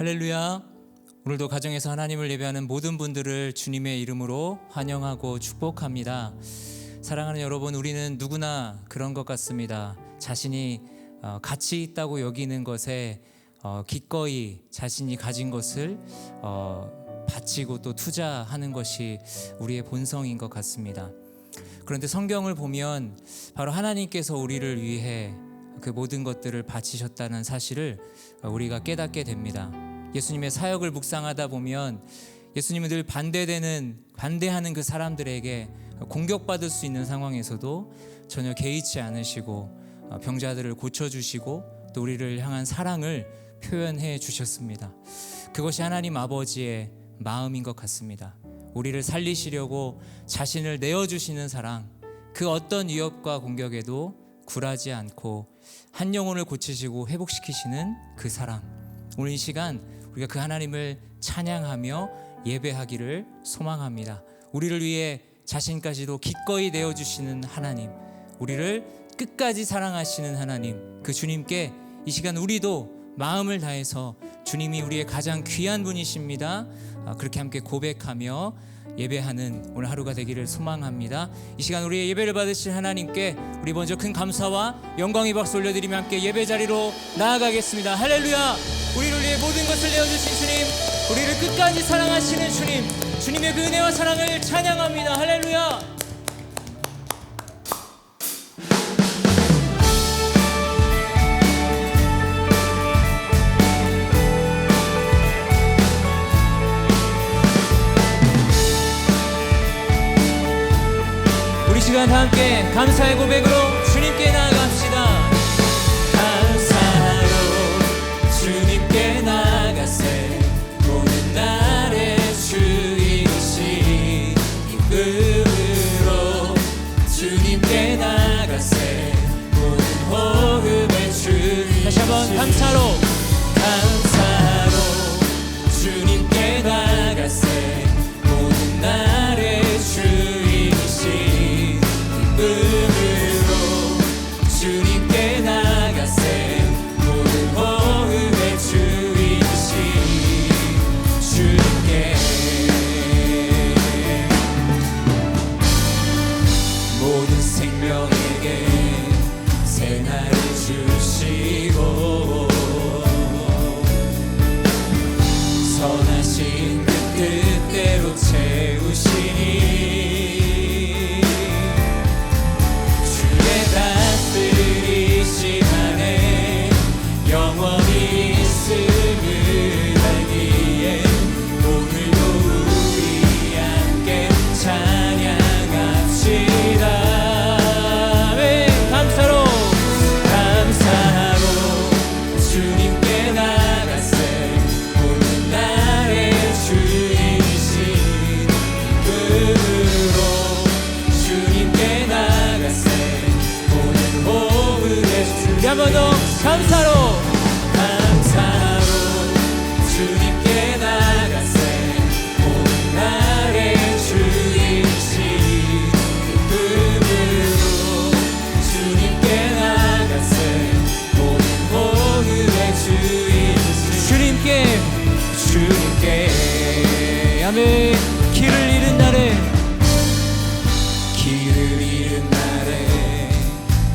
할렐루야. 오늘도 가정에서 하나님을 예배하는 모든 분들을 주님의 이름으로 환영하고 축복합니다. 사랑하는 여러분, 우리는 누구나 그런 것 같습니다. 자신이 가치 있다고 여기는 것에 기꺼이 자신이 가진 것을 바치고 또 투자하는 것이 우리의 본성인 것 같습니다. 그런데 성경을 보면 바로 하나님께서 우리를 위해 그 모든 것들을 바치셨다는 사실을 우리가 깨닫게 됩니다. 예수님의 사역을 묵상하다 보면 예수님은 늘 반대하는 그 사람들에게 공격받을 수 있는 상황에서도 전혀 개의치 않으시고 병자들을 고쳐주시고 또 우리를 향한 사랑을 표현해 주셨습니다. 그것이 하나님 아버지의 마음인 것 같습니다. 우리를 살리시려고 자신을 내어주시는 사랑, 그 어떤 위협과 공격에도 굴하지 않고 한 영혼을 고치시고 회복시키시는 그 사랑, 오늘 이 시간 우리가 그 하나님을 찬양하며 예배하기를 소망합니다. 우리를 위해 자신까지도 기꺼이 내어주시는 하나님, 우리를 끝까지 사랑하시는 하나님, 그 주님께 이 시간 우리도 마음을 다해서 주님이 우리의 가장 귀한 분이십니다, 그렇게 함께 고백하며 예배하는 오늘 하루가 되기를 소망합니다. 이 시간 우리의 예배를 받으실 하나님께 우리 먼저 큰 감사와 영광의 박수 올려드리며 함께 예배 자리로 나아가겠습니다. 할렐루야. 우리를 위해 모든 것을 내어주신 주님, 우리를 끝까지 사랑하시는 주님, 주님의 그 은혜와 사랑을 찬양합니다. 할렐루야. 우리 시간 다 함께 감사의 고백으로 주님께 나아갑시다. 감사로 주님께 나가세, 모든 날의 주이신 기쁨으로 주님께 나가세, 모든 호흡의 주. 다시 한번 감사로 주님께 나가세, 모든 날의 주이신 기쁨으로 주님께 나가세, 모든 호흡의 주이신 주님께 모든 생명에게 새 날을 주시고 선하신 그 뜻대로 채우시니 주의 다스리심 안에 영원히 있음을 알기에 오늘도 우리 함께 찬양합시다. 감사로 주님께 나가세, 모든 날의 주이신 기쁨으로 주님께 나가세, 모든 호흡의 주. 한 번 더 감사로 주님께 나가세, 모든 날의 주이신 기쁨으로 주님께 나가세, 모든 호흡의 주이신 주님께 아멘. 길을 잃은 날에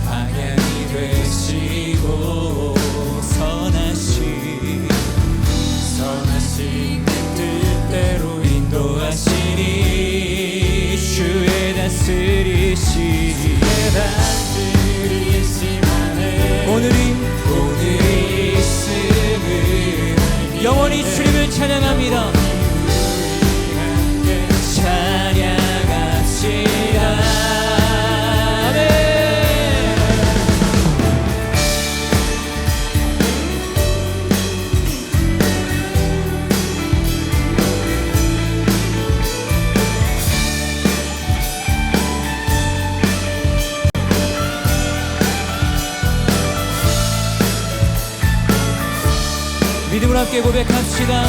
방향이 되시고 선하신 그 뜻대로 인도하시니 주의 다스리심 안에 오늘이 있음을 영원히 주님을 찬양합니다. 찬양합시다. 아멘. 믿음으로 함께 고백합시다.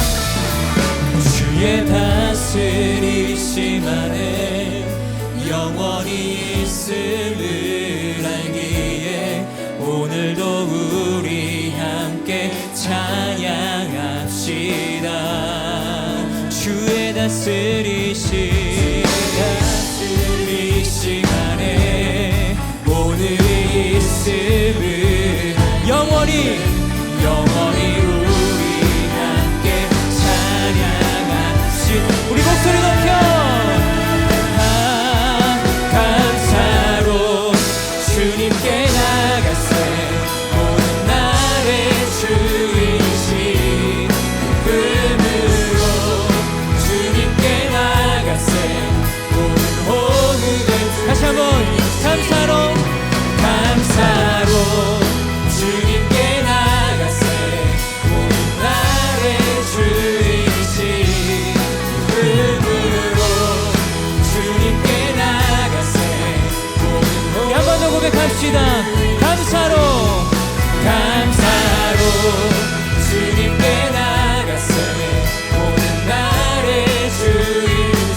주의 다스리심 안에 영원히 있음을 알기에 오늘도 우리 함께 찬양합시다. 이 시간에 오늘의 있음을 영원히 우리 함께 찬양하시. 우리 목소리 높여 감사로 주님께 나가세. 모든 날의 주이신 기쁨으로 주님께 나가세. 모든 호흡을 다시 한번 감사로 주님께 나가세. 모든 날의 주이신 기쁨으로 주님께 나가세. 우리 한 번 더 고백합시다. 감사로 주님께 나가세. 모든 날의 주인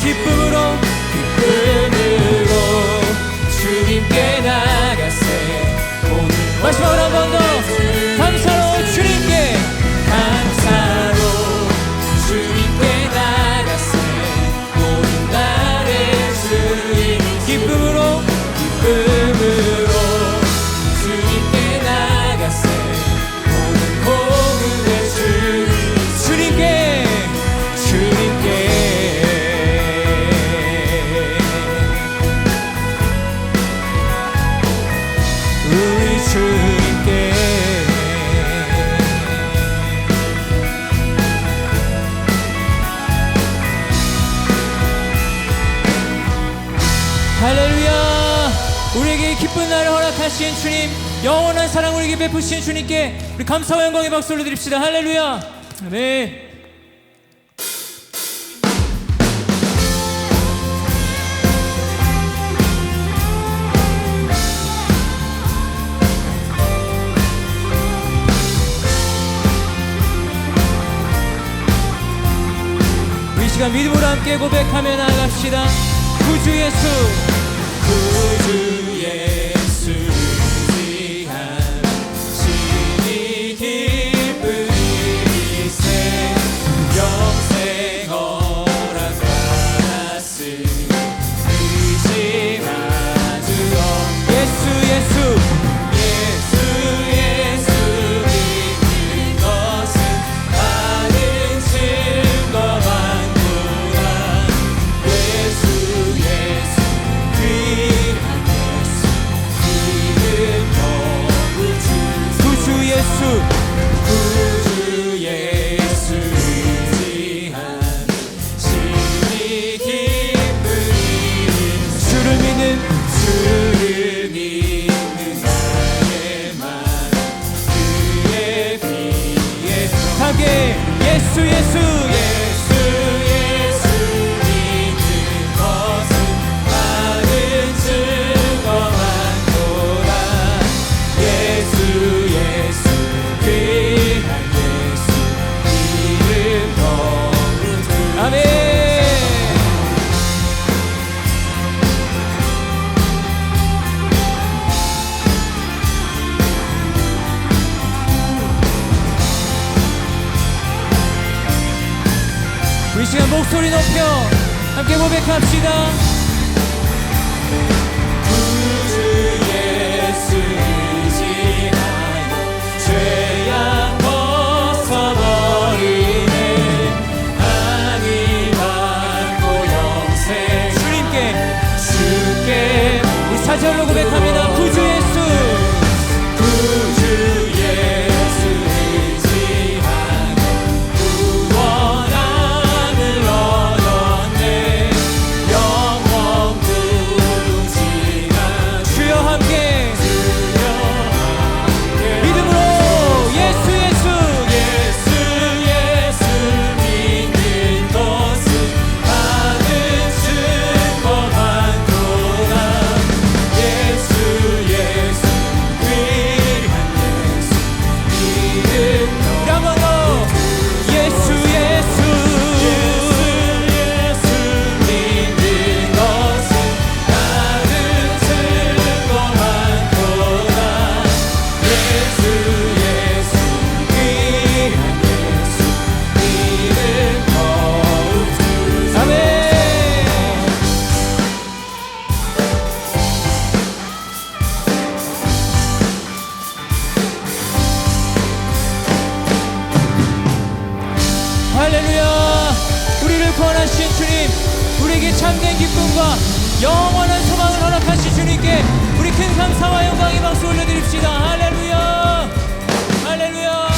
기쁨으로 주님께 나가세. 마지막으로 한 번 더 감사로 주님께 나가세. 모든 날의 주인 기쁨으로 주님께 나가세. 모든 고음의 주님께 우리 주님께. 할렐루야. 우리에게 기쁜 날을 허락하신 주님, 영원한 사랑 우리에게 베푸신 주님께 우리 감사와 영광의 박수 올려드립시다. 할렐루야. 아멘. 우리 시간 믿음으로 함께 고백하며 나아갑시다. 구주 예수 의지하시니 기쁘리세. 영생 허락받았으니 의심하주어. 예수 믿는 것은 많은 증거만보다. 예수 구주 예수 의지하시니 기쁘리. 주를 믿는 나의 맘 그의 비에 하게. 예수 믿는 것은 많은 증거만보다. 예수 귀한 예수 이름 거룩. 아멘. 우리 시간 목소리 높여 함께 고백합시다. 구주 예수 의지하여 죄악 벗어버리네. 하늘 받고 영생 주께 우리 사절로 고백합니다. 구주 예수 의지하여 구원함을 얻었네. 영원 부르 할렐루야. 우리를 구원하신 주님, 우리에게 참된 기쁨과 영원한 소망을 허락하신 주님께 우리 큰 감사와 영광의 박수 올려드립시다. 할렐루야, 할렐루야.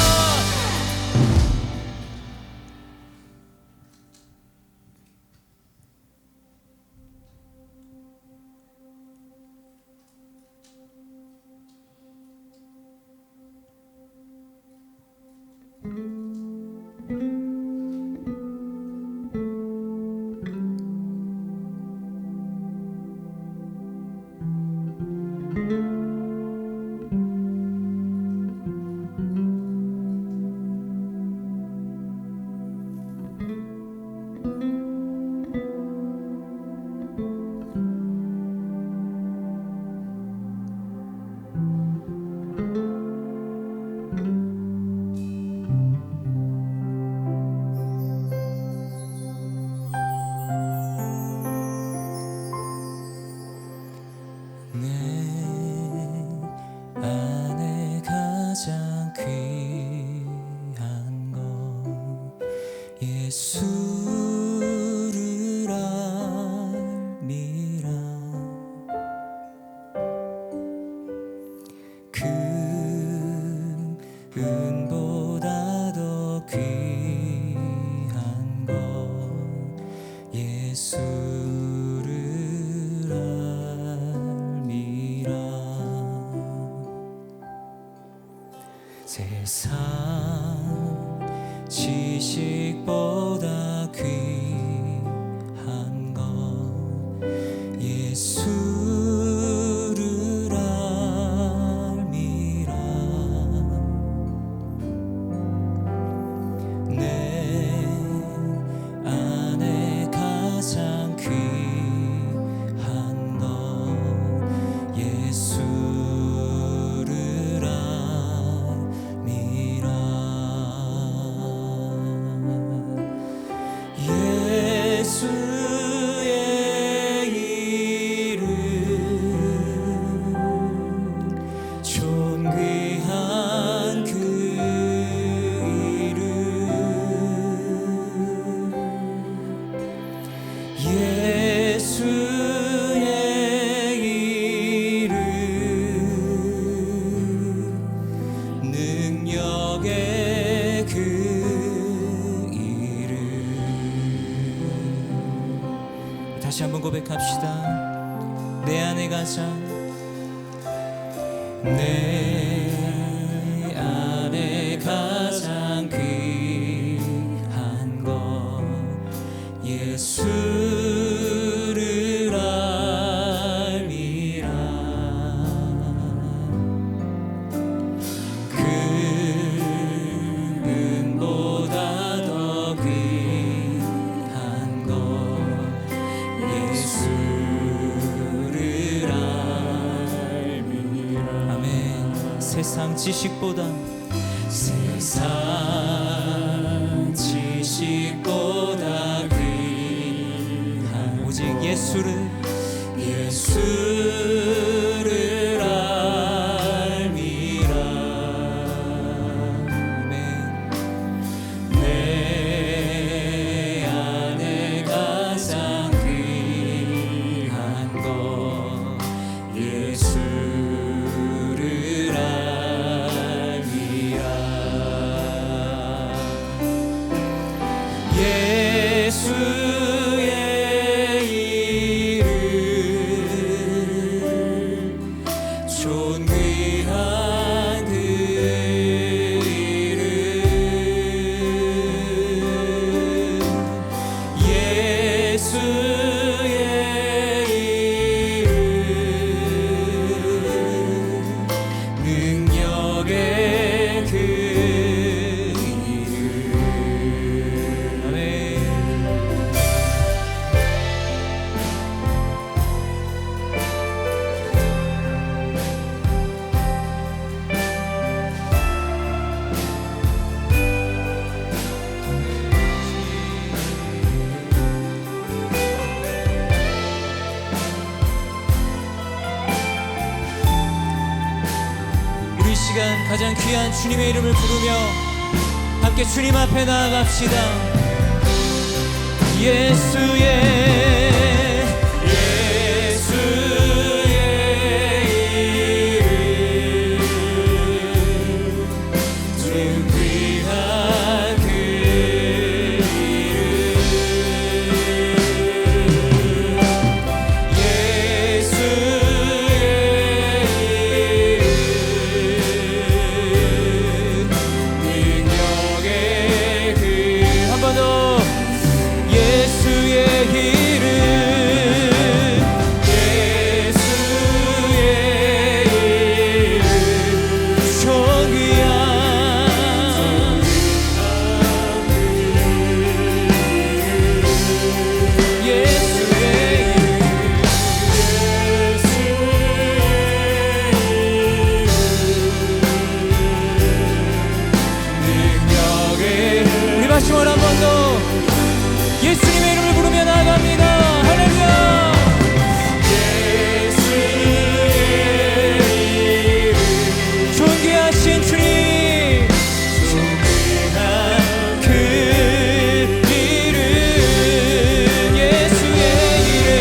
예수를 알미라. 그 은보다 더 귀한 것 예수를 알미라. 세상 지식보다 귀한 것 예수를 알미라. 내 안에 가장 귀한 것 예수를 알미라. 예수의 이름 존귀한 그 이름. 예수의 이름 능력의 그 다시 한번 고백합시다. 내 안에 가장 귀한 것 예수를 알미라. 그 은보다 더 귀한 것 예수를 알미라. 아멘. 세상 지식보다 귀한 오직 예수를 알미라. 아멘. 내 안에 가장 귀한 것 예수를 알미라. 예수의 이름 존귀한 그 이름. 예수의 이름 능력의 그 이름. 아멘. 우리 시간 가장 귀한 주님의 이름을 부르며 함께 주님 앞에 나아갑시다. 예수의 예수님의 이름을 부르며 나아갑니다. 할렐루야. 예수의 이름 존귀하신 주님 존귀한 그 이름 예수의 이름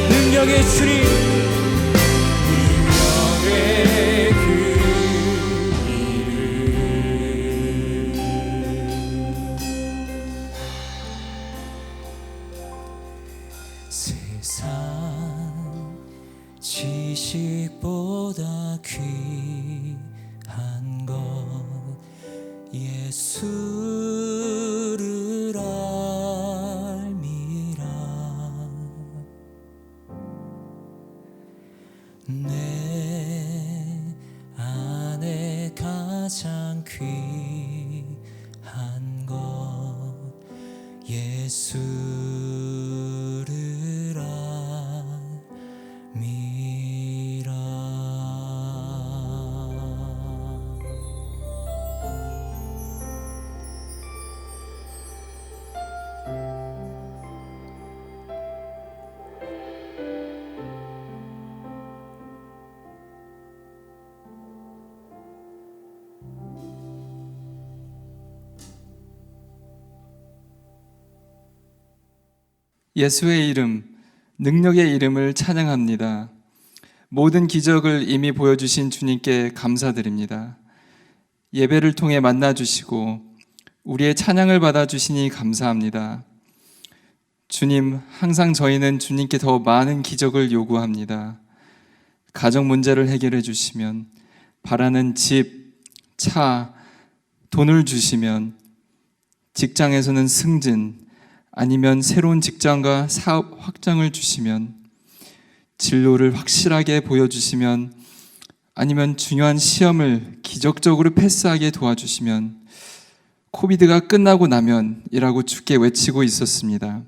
능력의 주님 세상 지식보다 귀한 것 예수를 알미라. 내 안에 가장 귀한 것 예수를 예수의 이름, 능력의 이름을 찬양합니다. 모든 기적을 이미 보여주신 주님께 감사드립니다. 예배를 통해 만나주시고 우리의 찬양을 받아주시니 감사합니다. 주님, 항상 저희는 주님께 더 많은 기적을 요구합니다. 가정 문제를 해결해 주시면, 바라는 집, 차, 돈을 주시면, 직장에서는 승진, 아니면 새로운 직장과 사업 확장을 주시면, 진로를 확실하게 보여주시면, 아니면 중요한 시험을 기적적으로 패스하게 도와주시면, 코비드가 끝나고 나면이라고 주께 외치고 있었습니다.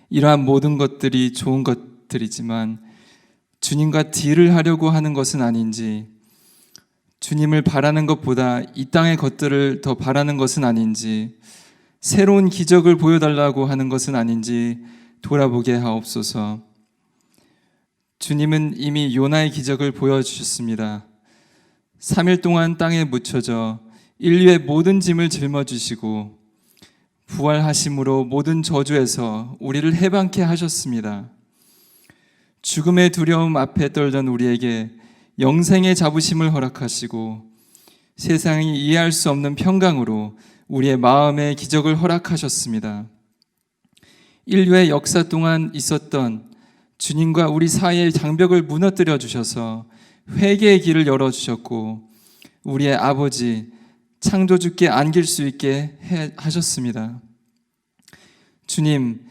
이러한 모든 것들이 좋은 것들이지만 주님과 딜을 하려고 하는 것은 아닌지, 주님을 바라는 것보다 이 땅의 것들을 더 바라는 것은 아닌지, 새로운 기적을 보여달라고 하는 것은 아닌지 돌아보게 하옵소서. 주님은 이미 요나의 기적을 보여주셨습니다. 3일 동안 땅에 묻혀져 인류의 모든 짐을 짊어지시고 부활하심으로 모든 저주에서 우리를 해방케 하셨습니다. 죽음의 두려움 앞에 떨던 우리에게 영생의 자부심을 허락하시고 세상이 이해할 수 없는 평강으로 우리의 마음의 기적을 허락하셨습니다. 인류의 역사 동안 있었던 주님과 우리 사이의 장벽을 무너뜨려 주셔서 회개의 길을 열어주셨고 우리의 아버지 창조주께 안길 수 있게 하셨습니다. 주님,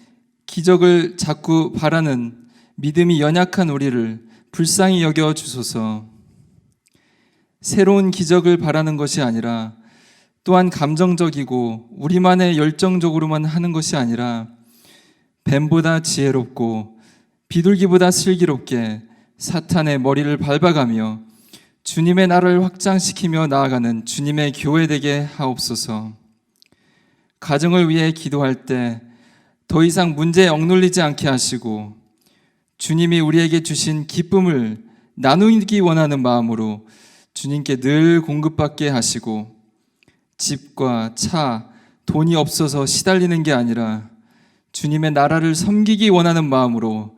기적을 자꾸 바라는 믿음이 연약한 우리를 불쌍히 여겨 주소서. 새로운 기적을 바라는 것이 아니라 또한 감정적이고 우리만의 열정적으로만 하는 것이 아니라 뱀보다 지혜롭고 비둘기보다 슬기롭게 사탄의 머리를 밟아가며 주님의 나라를 확장시키며 나아가는 주님의 교회 되게 하옵소서. 가정을 위해 기도할 때 더 이상 문제에 억눌리지 않게 하시고 주님이 우리에게 주신 기쁨을 나누기 원하는 마음으로 주님께 늘 공급받게 하시고 집과 차, 돈이 없어서 시달리는 게 아니라 주님의 나라를 섬기기 원하는 마음으로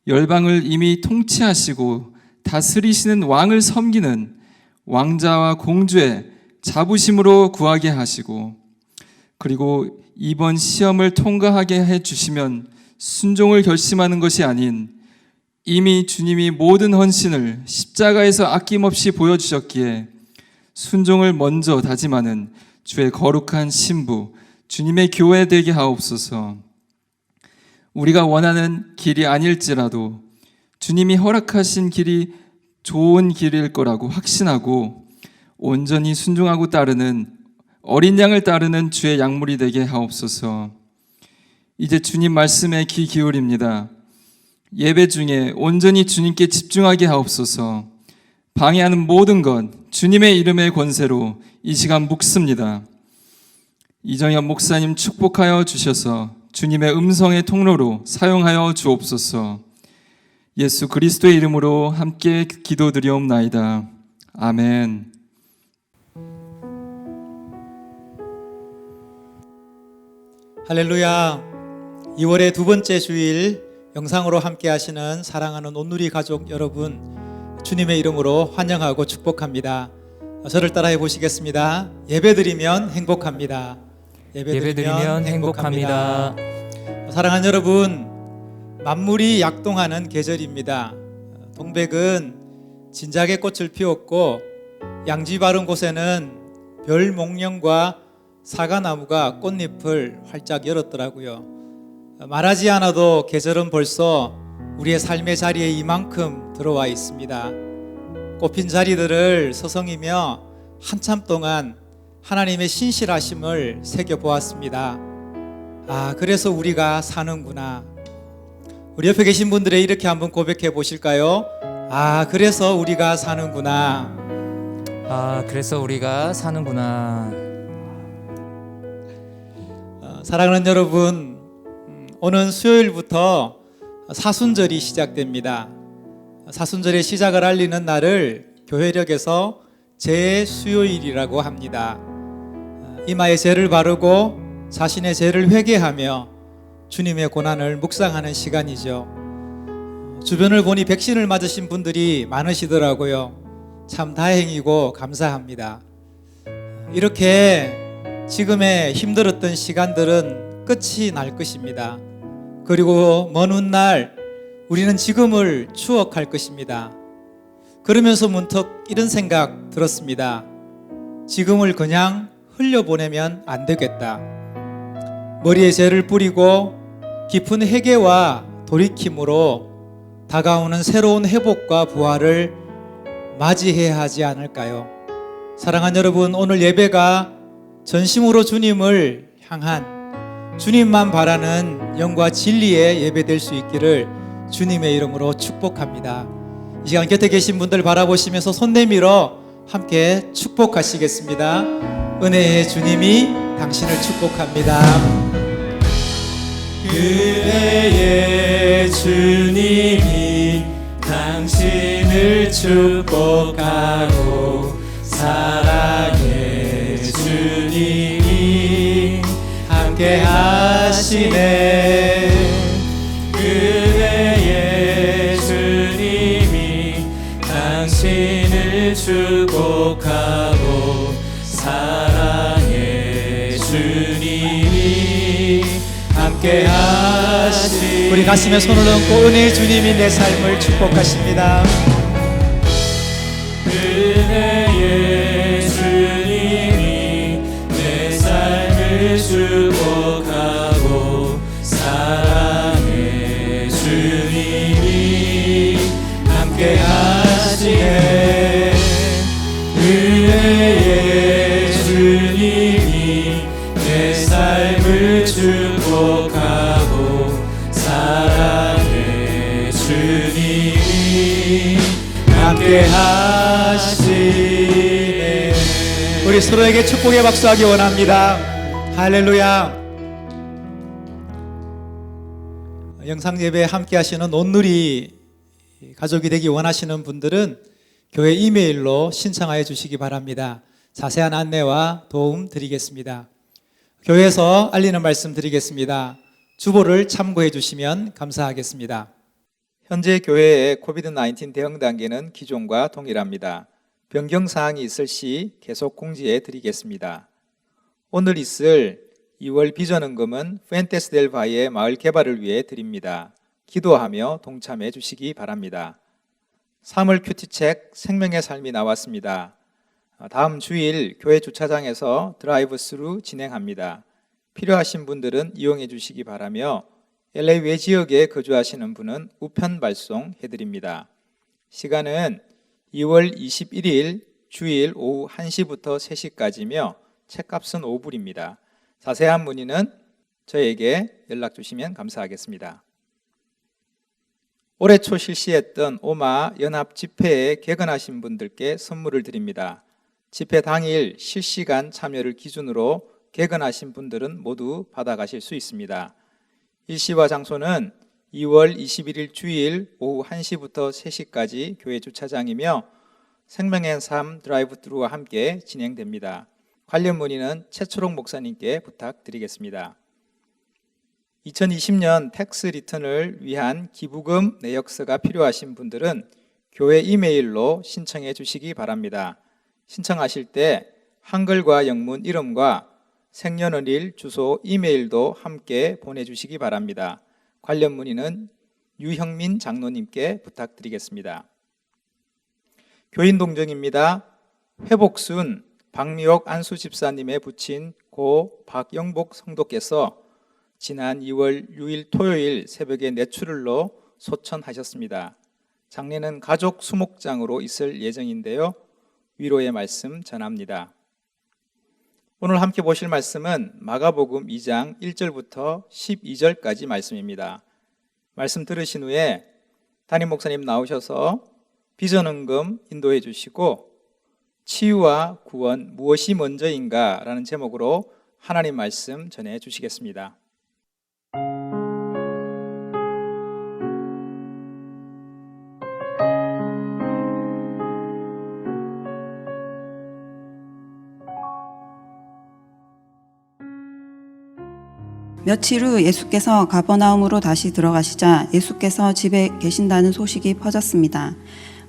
열방을 이미 통치하시고 다스리시는 왕을 섬기는 왕자와 공주의 자부심으로 구하게 하시고, 그리고 이번 시험을 통과하게 해주시면 순종을 결심하는 것이 아닌 이미 주님이 모든 헌신을 십자가에서 아낌없이 보여주셨기에 순종을 먼저 다짐하는 주의 거룩한 신부, 주님의 교회 되게 하옵소서. 우리가 원하는 길이 아닐지라도 주님이 허락하신 길이 좋은 길일 거라고 확신하고 온전히 순종하고 따르는 어린 양을 따르는 주의 약물이 되게 하옵소서. 이제 주님 말씀에 귀 기울입니다. 예배 중에 온전히 주님께 집중하게 하옵소서. 방해하는 모든 것 주님의 이름의 권세로 이 시간 묵습니다. 이정현 목사님 축복하여 주셔서 주님의 음성의 통로로 사용하여 주옵소서. 예수 그리스도의 이름으로 함께 기도드리옵나이다. 아멘. 할렐루야. 2월의 두 번째 주일 영상으로 함께 하시는 사랑하는 온누리 가족 여러분, 주님의 이름으로 환영하고 축복합니다. 저를 따라해 보시겠습니다. 예배드리면 행복합니다. 예배드리면 행복합니다. 사랑하는 여러분, 만물이 약동하는 계절입니다. 동백은 진작에 꽃을 피웠고 양지 바른 곳에는 별 목련과 사과나무가 꽃잎을 활짝 열었더라고요. 말하지 않아도 계절은 벌써 우리의 삶의 자리에 이만큼 들어와 있습니다. 꽃핀 자리들을 서성이며 한참 동안 하나님의 신실하심을 새겨보았습니다. 아, 그래서 우리가 사는구나. 우리 옆에 계신 분들의 이렇게 한번 고백해 보실까요? 아, 그래서 우리가 사는구나. 아, 그래서 우리가 사는구나. 사랑하는 여러분, 오는 수요일부터 사순절이 시작됩니다. 사순절의 시작을 알리는 날을 교회력에서 제수요일이라고 합니다. 이마에 죄를 바르고 자신의 죄를 회개하며 주님의 고난을 묵상하는 시간이죠. 주변을 보니 백신을 맞으신 분들이 많으시더라고요. 참 다행이고 감사합니다. 이렇게 지금의 힘들었던 시간들은 끝이 날 것입니다. 그리고 먼 훗날 우리는 지금을 추억할 것입니다. 그러면서 문득 이런 생각 들었습니다. 지금을 그냥 흘려보내면 안 되겠다. 머리에 죄를 뿌리고 깊은 회개와 돌이킴으로 다가오는 새로운 회복과 부활을 맞이해야 하지 않을까요? 사랑하는 여러분, 오늘 예배가 전심으로 주님을 향한, 주님만 바라는 영과 진리의 예배 될 수 있기를 주님의 이름으로 축복합니다. 이 시간 곁에 계신 분들 바라보시면서 손 내밀어 함께 축복하시겠습니다. 은혜의 주님이 당신을 축복합니다. 은혜의 주님이 당신을 축복하고 사랑의 주님이 함께 하시네. 은혜의 주님이 당신을 축복하고 사랑의 주님이 함께 하시네. 우리 가슴에 손을 얹고 은혜의 주님이 내 삶을 축복하십니다. 은혜의 주님이 내 삶을 축복하고 사랑의 주님이 함께 하시네. 은혜의 주님이 내 삶을 축복하고 사랑의 주님이 함께 하시네. 우리 서로에게 축복의 박수하기 원합니다. 할렐루야. 영상 예배에 함께 하시는 온누리 가족이 되기 원하시는 분들은 교회 이메일로 신청하여 주시기 바랍니다. 자세한 안내와 도움 드리겠습니다. 교회에서 알리는 말씀 드리겠습니다. 주보를 참고해 주시면 감사하겠습니다. 현재 교회의 코비드-19 대응 단계는 기존과 동일합니다. 변경 사항이 있을 시 계속 공지해 드리겠습니다. 오늘 있을 2월 비전 헌금은 푸엔테스 델 바이의 마을 개발을 위해 드립니다. 기도하며 동참해 주시기 바랍니다. 3월 큐티책 생명의 삶이 나왔습니다. 다음 주일 교회 주차장에서 드라이브 스루 진행합니다. 필요하신 분들은 이용해 주시기 바라며 LA 외 지역에 거주하시는 분은 우편 발송해 드립니다. 시간은 2월 21일 주일 오후 1시부터 3시까지며 책값은 5불입니다. 자세한 문의는 저에게 연락 주시면 감사하겠습니다. 올해 초 실시했던 오마 연합 집회에 개건하신 분들께 선물을 드립니다. 집회 당일 실시간 참여를 기준으로 개건하신 분들은 모두 받아가실 수 있습니다. 일시와 장소는 2월 21일 주일 오후 1시부터 3시까지 교회 주차장이며 생명의 삶 드라이브 스루와 함께 진행됩니다. 관련 문의는 최초롱 목사님께 부탁드리겠습니다. 2020년 텍스 리턴을 위한 기부금 내역서가 필요하신 분들은 교회 이메일로 신청해 주시기 바랍니다. 신청하실 때 한글과 영문 이름과 생년월일, 주소, 이메일도 함께 보내주시기 바랍니다. 관련 문의는 유형민 장로님께 부탁드리겠습니다. 교인 동정입니다. 회복순 박미옥 안수 집사님의 부친 고 박영복 성도께서 지난 2월 6일 토요일 새벽에 뇌출혈로 소천하셨습니다. 장례는 가족 수목장으로 있을 예정인데요. 위로의 말씀 전합니다. 오늘 함께 보실 말씀은 마가복음 2장 1절부터 12절까지 말씀입니다. 말씀 들으신 후에 담임 목사님 나오셔서 비전 헌금 인도해 주시고 치유와 구원 무엇이 먼저인가 라는 제목으로 하나님 말씀 전해 주시겠습니다. 며칠 후 예수께서 가버나움으로 다시 들어가시자 예수께서 집에 계신다는 소식이 퍼졌습니다.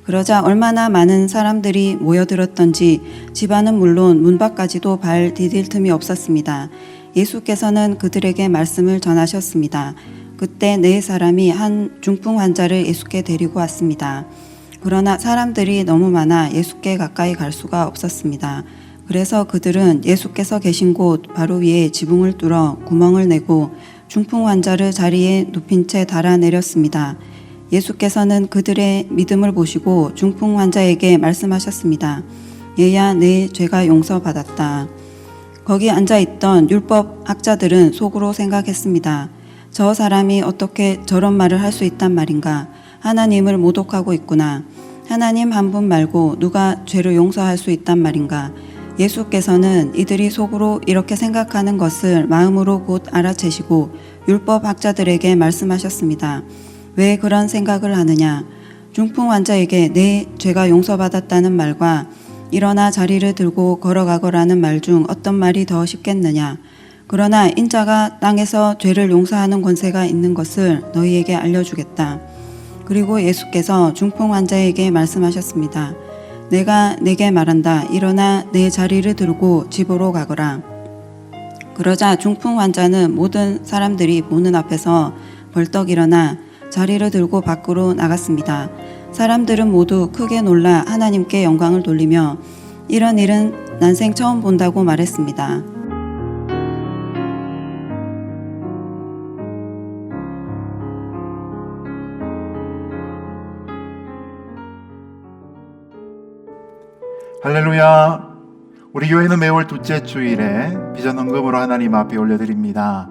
그러자 얼마나 많은 사람들이 모여들었던지 집안은 물론 문 밖까지도 발 디딜 틈이 없었습니다. 예수께서는 그들에게 말씀을 전하셨습니다. 그때 네 사람이 한 중풍 환자를 예수께 데리고 왔습니다. 그러나 사람들이 너무 많아 예수께 가까이 갈 수가 없었습니다. 그래서 그들은 예수께서 계신 곳 바로 위에 지붕을 뚫어 구멍을 내고 중풍 환자를 자리에 눕힌 채 달아내렸습니다. 예수께서는 그들의 믿음을 보시고 중풍 환자에게 말씀하셨습니다. 얘야, 내 죄가 용서받았다. 거기 앉아있던 율법 학자들은 속으로 생각했습니다. 저 사람이 어떻게 저런 말을 할 수 있단 말인가? 하나님을 모독하고 있구나. 하나님 한 분 말고 누가 죄를 용서할 수 있단 말인가? 예수께서는 이들이 속으로 이렇게 생각하는 것을 마음으로 곧 알아채시고 율법 학자들에게 말씀하셨습니다. 왜 그런 생각을 하느냐? 중풍 환자에게 내 죄가 용서받았다는 말과 일어나 자리를 들고 걸어가거라는 말 중 어떤 말이 더 쉽겠느냐? 그러나 인자가 땅에서 죄를 용서하는 권세가 있는 것을 너희에게 알려주겠다. 그리고 예수께서 중풍 환자에게 말씀하셨습니다. 내가 내게 말한다. 일어나 내 자리를 들고 집으로 가거라. 그러자 중풍 환자는 모든 사람들이 보는 앞에서 벌떡 일어나 자리를 들고 밖으로 나갔습니다. 사람들은 모두 크게 놀라 하나님께 영광을 돌리며 이런 일은 난생 처음 본다고 말했습니다. 할렐루야. 우리 교회는 매월 둘째 주일에 비전 헌금으로 하나님 앞에 올려드립니다.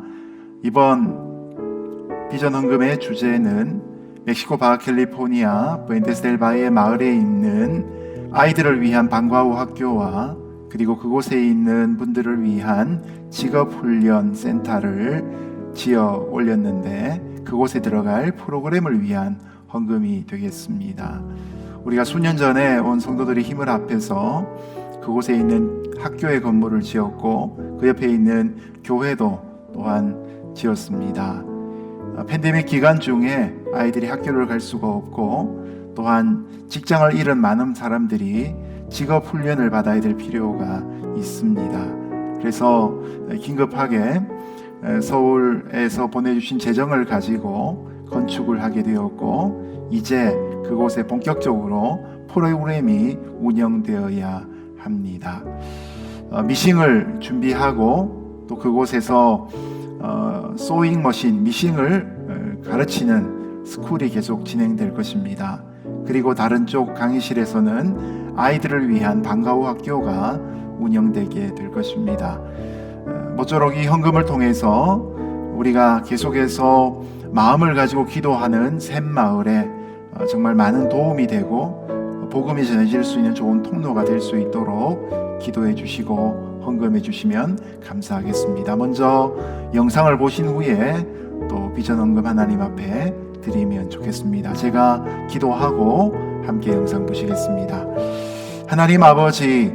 이번 비전 헌금의 주제는 멕시코 바하캘리포니아 푸엔테스델바이의 마을에 있는 아이들을 위한 방과 후 학교와 그리고 그곳에 있는 분들을 위한 직업훈련 센터를 지어 올렸는데 그곳에 들어갈 프로그램을 위한 헌금이 되겠습니다. 우리가 수년 전에 온 성도들의 힘을 합해서 그곳에 있는 학교의 건물을 지었고 그 옆에 있는 교회도 또한 지었습니다. 팬데믹 기간 중에 아이들이 학교를 갈 수가 없고 또한 직장을 잃은 많은 사람들이 직업 훈련을 받아야 될 필요가 있습니다. 그래서 긴급하게 서울에서 보내주신 재정을 가지고 건축을 하게 되었고 이제 그곳에 본격적으로 프로그램이 운영되어야 합니다. 미싱을 준비하고 또 그곳에서 소잉 머신, 미싱을 가르치는 스쿨이 계속 진행될 것입니다. 그리고 다른 쪽 강의실에서는 아이들을 위한 방과 후 학교가 운영되게 될 것입니다. 모쪼록 이 헌금을 통해서 우리가 계속해서 마음을 가지고 기도하는 샘마을에 정말 많은 도움이 되고 복음이 전해질 수 있는 좋은 통로가 될 수 있도록 기도해 주시고 헌금해 주시면 감사하겠습니다. 먼저 영상을 보신 후에 또 비전 헌금 하나님 앞에 드리면 좋겠습니다. 제가 기도하고 함께 영상 보시겠습니다. 하나님 아버지,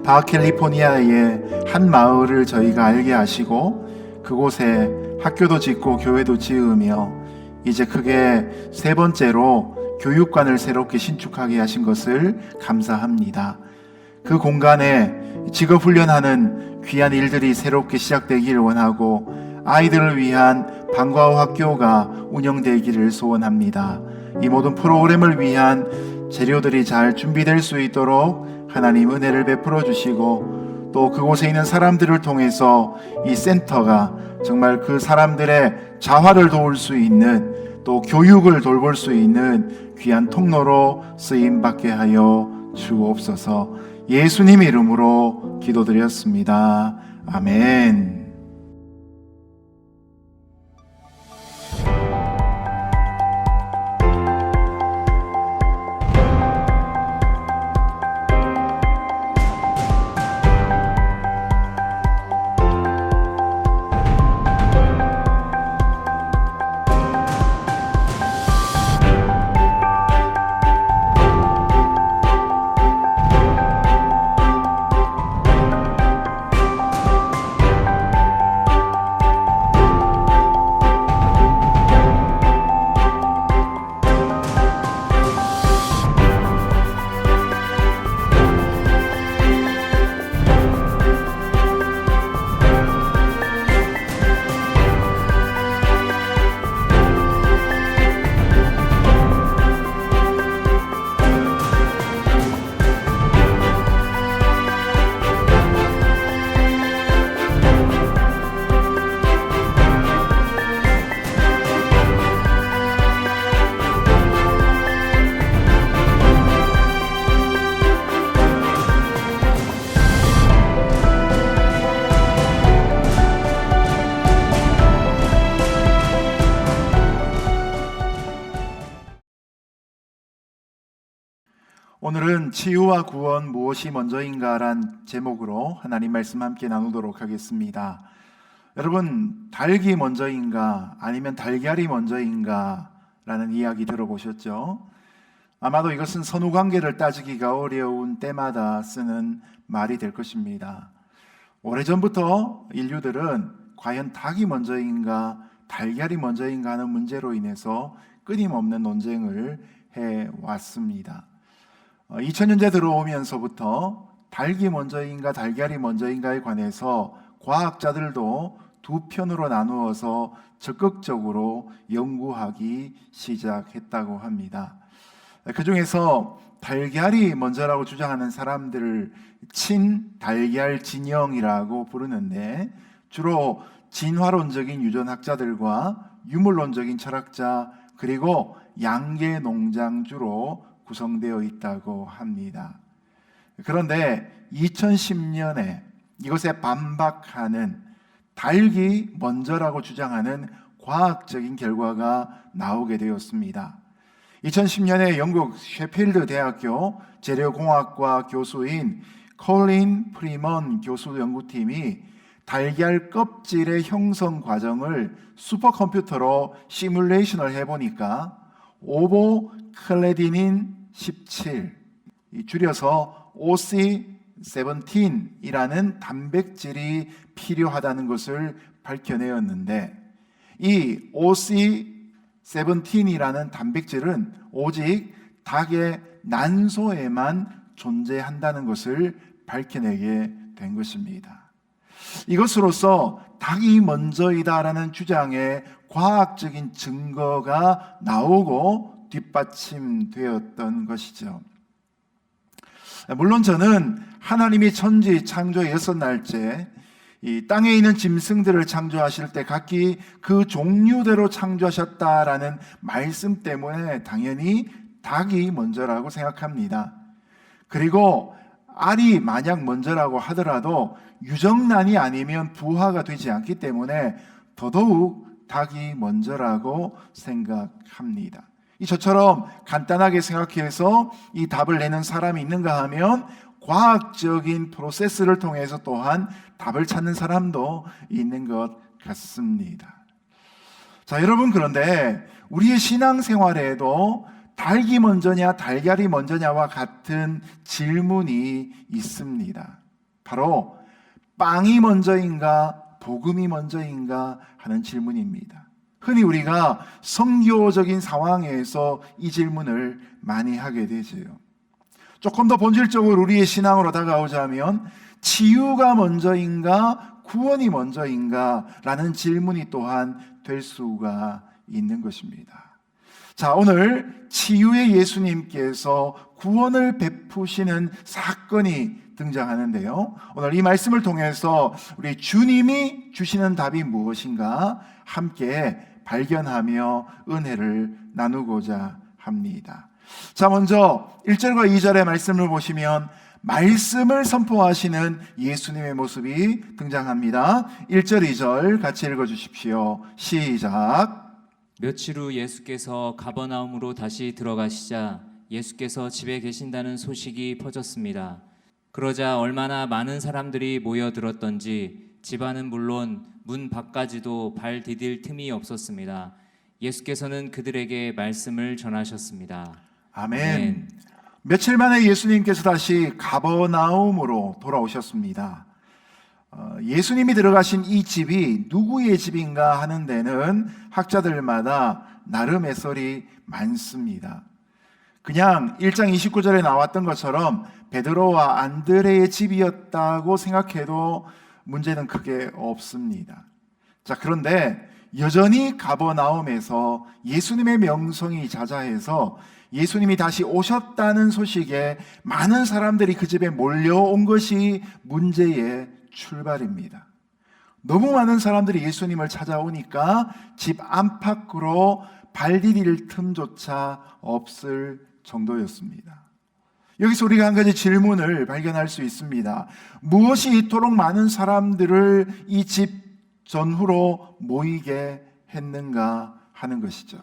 바캘리포니아의 한 마을을 저희가 알게 하시고 그곳에 학교도 짓고 교회도 지으며 이제 크게 세 번째로 교육관을 새롭게 신축하게 하신 것을 감사합니다. 그 공간에 직업훈련하는 귀한 일들이 새롭게 시작되기를 원하고 아이들을 위한 방과 후 학교가 운영되기를 소원합니다. 이 모든 프로그램을 위한 재료들이 잘 준비될 수 있도록 하나님 은혜를 베풀어 주시고 또 그곳에 있는 사람들을 통해서 이 센터가 정말 그 사람들의 자활을 도울 수 있는 또 교육을 돌볼 수 있는 귀한 통로로 쓰임받게 하여 주옵소서. 예수님 이름으로 기도드렸습니다. 아멘. 오늘은 치유와 구원 무엇이 먼저인가란 제목으로 하나님 말씀 함께 나누도록 하겠습니다. 여러분, 닭이 먼저인가 아니면 달걀이 먼저인가 라는 이야기 들어보셨죠? 아마도 이것은 선후관계를 따지기가 어려운 때마다 쓰는 말이 될 것입니다. 오래전부터 인류들은 과연 닭이 먼저인가 달걀이 먼저인가 하는 문제로 인해서 끊임없는 논쟁을 해왔습니다. 2000년대 들어오면서부터 닭이 먼저인가 달걀이 먼저인가에 관해서 과학자들도 두 편으로 나누어서 적극적으로 연구하기 시작했다고 합니다. 그 중에서 달걀이 먼저라고 주장하는 사람들을 친달걀 진영이라고 부르는데 주로 진화론적인 유전학자들과 유물론적인 철학자 그리고 양계농장주로 구성되어 있다고 합니다. 그런데 2010년에 이것에 반박하는 닭이 먼저라고 주장하는 과학적인 결과가 나오게 되었습니다. 2010년에 영국 셰필드 대학교 재료공학과 교수인 콜린 프리먼 교수 연구팀이 달걀 껍질의 형성 과정을 슈퍼컴퓨터로 시뮬레이션을 해보니까 오보클레디닌 17, 줄여서 OC 세븐틴이라는 단백질이 필요하다는 것을 밝혀내었는데, 이 OC17이라는 단백질은 오직 닭의 난소에만 존재한다는 것을 밝혀내게 된 것입니다. 이것으로서 닭이 먼저이다라는 주장에 과학적인 증거가 나오고 뒷받침되었던 것이죠. 물론 저는 하나님이 천지 창조의 6날째 이 땅에 있는 짐승들을 창조하실 때 각기 그 종류대로 창조하셨다라는 말씀 때문에 당연히 닭이 먼저라고 생각합니다. 그리고 알이 만약 먼저라고 하더라도 유정란이 아니면 부화가 되지 않기 때문에 더더욱 닭이 먼저라고 생각합니다. 저처럼 간단하게 생각해서 이 답을 내는 사람이 있는가 하면 과학적인 프로세스를 통해서 또한 답을 찾는 사람도 있는 것 같습니다. 자, 여러분, 그런데 우리의 신앙생활에도 닭이 먼저냐 달걀이 먼저냐와 같은 질문이 있습니다. 바로 빵이 먼저인가 복음이 먼저인가 하는 질문입니다. 흔히 우리가 선교적인 상황에서 이 질문을 많이 하게 되죠. 조금 더 본질적으로 우리의 신앙으로 다가오자면 치유가 먼저인가 구원이 먼저인가 라는 질문이 또한 될 수가 있는 것입니다. 자, 오늘 치유의 예수님께서 구원을 베푸시는 사건이 등장하는데요. 오늘 이 말씀을 통해서 우리 주님이 주시는 답이 무엇인가 함께 발견하며 은혜를 나누고자 합니다. 자, 먼저 1절과 2절의 말씀을 보시면 말씀을 선포하시는 예수님의 모습이 등장합니다. 1절, 2절 같이 읽어주십시오. 시작. 며칠 후 예수께서 가버나움으로 다시 들어가시자 예수께서 집에 계신다는 소식이 퍼졌습니다. 그러자 얼마나 많은 사람들이 모여들었던지 집안은 물론 문 밖까지도 발 디딜 틈이 없었습니다. 예수께서는 그들에게 말씀을 전하셨습니다. 아멘. 며칠 만에 예수님께서 다시 가버나움으로 돌아오셨습니다. 예수님이 들어가신 이 집이 누구의 집인가 하는 데는 학자들마다 나름의 설이 많습니다. 그냥 1장 29절에 나왔던 것처럼 베드로와 안드레의 집이었다고 생각해도 문제는 크게 없습니다. 자, 그런데 여전히 가버나움에서 예수님의 명성이 자자해서 예수님이 다시 오셨다는 소식에 많은 사람들이 그 집에 몰려온 것이 문제의 출발입니다. 너무 많은 사람들이 예수님을 찾아오니까 집 안팎으로 발 디딜 틈조차 없을 정도였습니다. 여기서 우리가 한 가지 질문을 발견할 수 있습니다. 무엇이 이토록 많은 사람들을 이 집 전후로 모이게 했는가 하는 것이죠.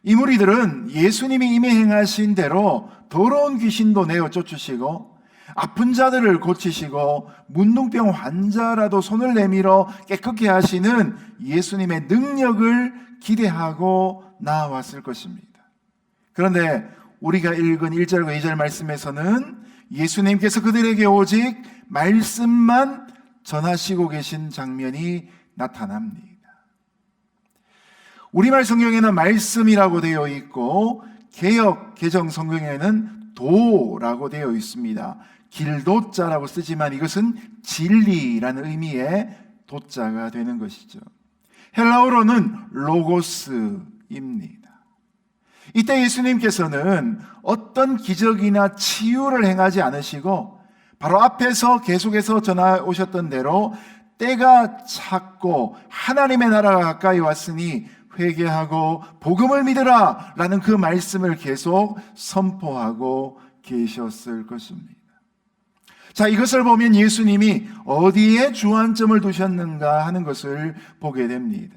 이 무리들은 예수님이 이미 행하신 대로 더러운 귀신도 내어 쫓으시고 아픈 자들을 고치시고 문둥병 환자라도 손을 내밀어 깨끗게 하시는 예수님의 능력을 기대하고 나아왔을 것입니다. 그런데 우리가 읽은 1절과 2절 말씀에서는 예수님께서 그들에게 오직 말씀만 전하시고 계신 장면이 나타납니다. 우리말 성경에는 말씀이라고 되어 있고 개역 개정 성경에는 도라고 되어 있습니다. 길도자라고 쓰지만 이것은 진리라는 의미의 도자가 되는 것이죠. 헬라어로는 로고스입니다. 이때 예수님께서는 어떤 기적이나 치유를 행하지 않으시고 바로 앞에서 계속해서 전하오셨던 대로 때가 찼고 하나님의 나라가 가까이 왔으니 회개하고 복음을 믿으라 라는 그 말씀을 계속 선포하고 계셨을 것입니다. 자, 이것을 보면 예수님이 어디에 주안점을 두셨는가 하는 것을 보게 됩니다.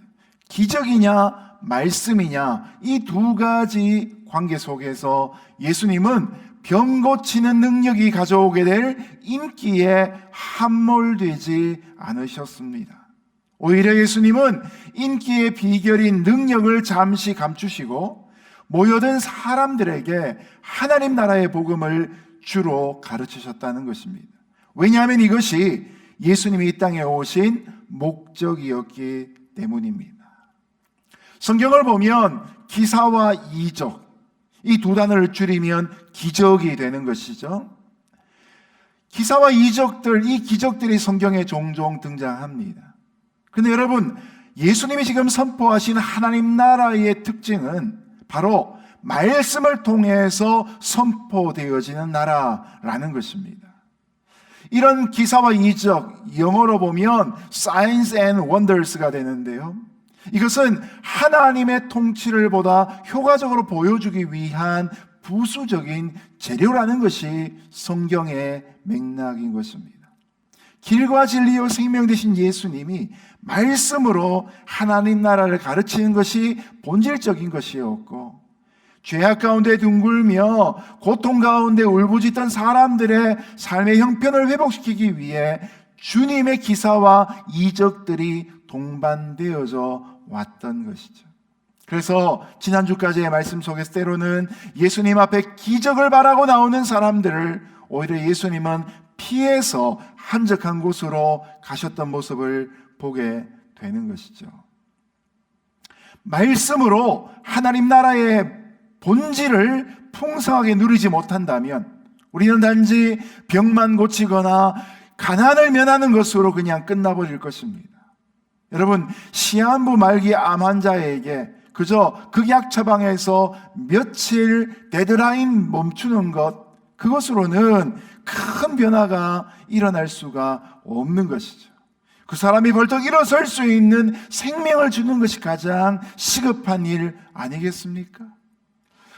기적이냐 말씀이냐 이 두 가지 관계 속에서 예수님은 병 고치는 능력이 가져오게 될 인기에 함몰되지 않으셨습니다. 오히려 예수님은 인기의 비결인 능력을 잠시 감추시고 모여든 사람들에게 하나님 나라의 복음을 주로 가르치셨다는 것입니다. 왜냐하면 이것이 예수님이 이 땅에 오신 목적이었기 때문입니다. 성경을 보면 기사와 이적, 이 두 단어를 줄이면 기적이 되는 것이죠. 기사와 이적들, 이 기적들이 성경에 종종 등장합니다. 그런데 여러분, 예수님이 지금 선포하신 하나님 나라의 특징은 바로 말씀을 통해서 선포되어지는 나라라는 것입니다. 이런 기사와 이적, 영어로 보면 signs and wonders가 되는데요. 이것은 하나님의 통치를 보다 효과적으로 보여주기 위한 부수적인 재료라는 것이 성경의 맥락인 것입니다. 길과 진리요 생명 되신 예수님이 말씀으로 하나님 나라를 가르치는 것이 본질적인 것이었고, 죄악 가운데 둥글며 고통 가운데 울부짖던 사람들의 삶의 형편을 회복시키기 위해 주님의 기사와 이적들이 동반되어져 왔던 것이죠. 그래서 지난주까지의 말씀 속에서 때로는 예수님 앞에 기적을 바라고 나오는 사람들을 오히려 예수님은 피해서 한적한 곳으로 가셨던 모습을 보게 되는 것이죠. 말씀으로 하나님 나라의 본질을 풍성하게 누리지 못한다면 우리는 단지 병만 고치거나 가난을 면하는 것으로 그냥 끝나버릴 것입니다. 여러분, 시한부 말기 암 환자에게 그저 극약 처방에서 며칠 데드라인 멈추는 것, 그것으로는 큰 변화가 일어날 수가 없는 것이죠. 그 사람이 벌떡 일어설 수 있는 생명을 주는 것이 가장 시급한 일 아니겠습니까?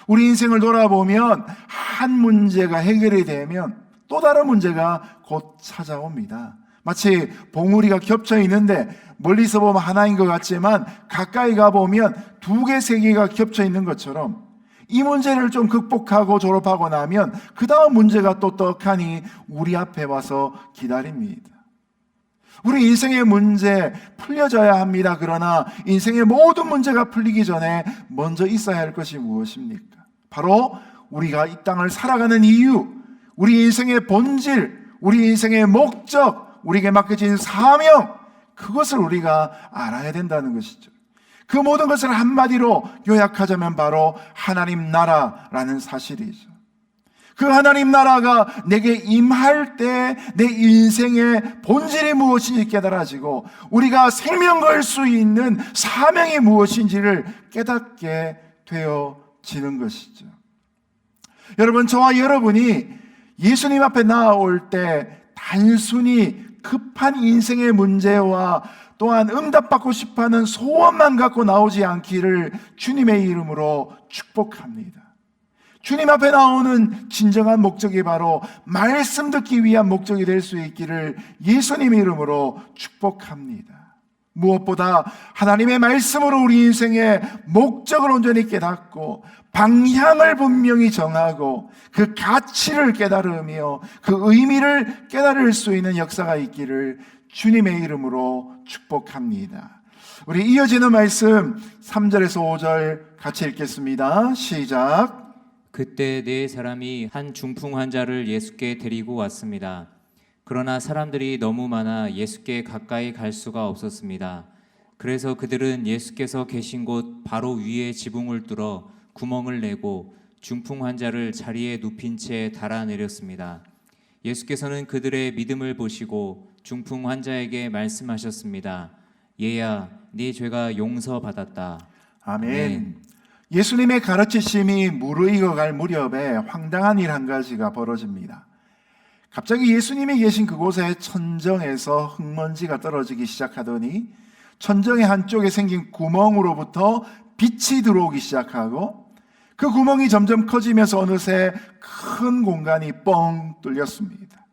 우리 인생을 돌아보면 한 문제가 해결이 되면 또 다른 문제가 곧 찾아옵니다. 마치 봉우리가 겹쳐 있는데 멀리서 보면 하나인 것 같지만 가까이 가보면 두 개, 세 개가 겹쳐 있는 것처럼 이 문제를 좀 극복하고 졸업하고 나면 그 다음 문제가 또 떡하니 우리 앞에 와서 기다립니다. 우리 인생의 문제 풀려져야 합니다. 그러나 인생의 모든 문제가 풀리기 전에 먼저 있어야 할 것이 무엇입니까? 바로 우리가 이 땅을 살아가는 이유, 우리 인생의 본질, 우리 인생의 목적, 우리에게 맡겨진 사명, 그것을 우리가 알아야 된다는 것이죠. 그 모든 것을 한마디로 요약하자면 바로 하나님 나라라는 사실이죠. 그 하나님 나라가 내게 임할 때 내 인생의 본질이 무엇인지 깨달아지고 우리가 생명 걸 수 있는 사명이 무엇인지를 깨닫게 되어지는 것이죠. 여러분, 저와 여러분이 예수님 앞에 나아올 때 단순히 급한 인생의 문제와 또한 응답받고 싶어하는 소원만 갖고 나오지 않기를 주님의 이름으로 축복합니다. 주님 앞에 나오는 진정한 목적이 바로 말씀 듣기 위한 목적이 될 수 있기를 예수님의 이름으로 축복합니다. 무엇보다 하나님의 말씀으로 우리 인생의 목적을 온전히 깨닫고 방향을 분명히 정하고 그 가치를 깨달으며 그 의미를 깨달을 수 있는 역사가 있기를 주님의 이름으로 축복합니다. 우리 이어지는 말씀 3절에서 5절 같이 읽겠습니다. 시작. 그때 네 사람이 한 중풍 환자를 예수께 데리고 왔습니다. 그러나 사람들이 너무 많아 예수께 가까이 갈 수가 없었습니다. 그래서 그들은 예수께서 계신 곳 바로 위에 지붕을 뚫어 구멍을 내고 중풍 환자를 자리에 눕힌 채 달아내렸습니다. 예수께서는 그들의 믿음을 보시고 중풍 환자에게 말씀하셨습니다. 얘야, 네 죄가 용서받았다. 아멘. 예수님의 가르치심이 무르익어갈 무렵에 황당한 일 한 가지가 벌어집니다. 갑자기 예수님이 계신 그곳에 천정에서 흙먼지가 떨어지기 시작하더니 천정의 한쪽에 생긴 구멍으로부터 빛이 들어오기 시작하고 그 구멍이 점점 커지면서 어느새 큰 공간이 뻥 뚫렸습니다.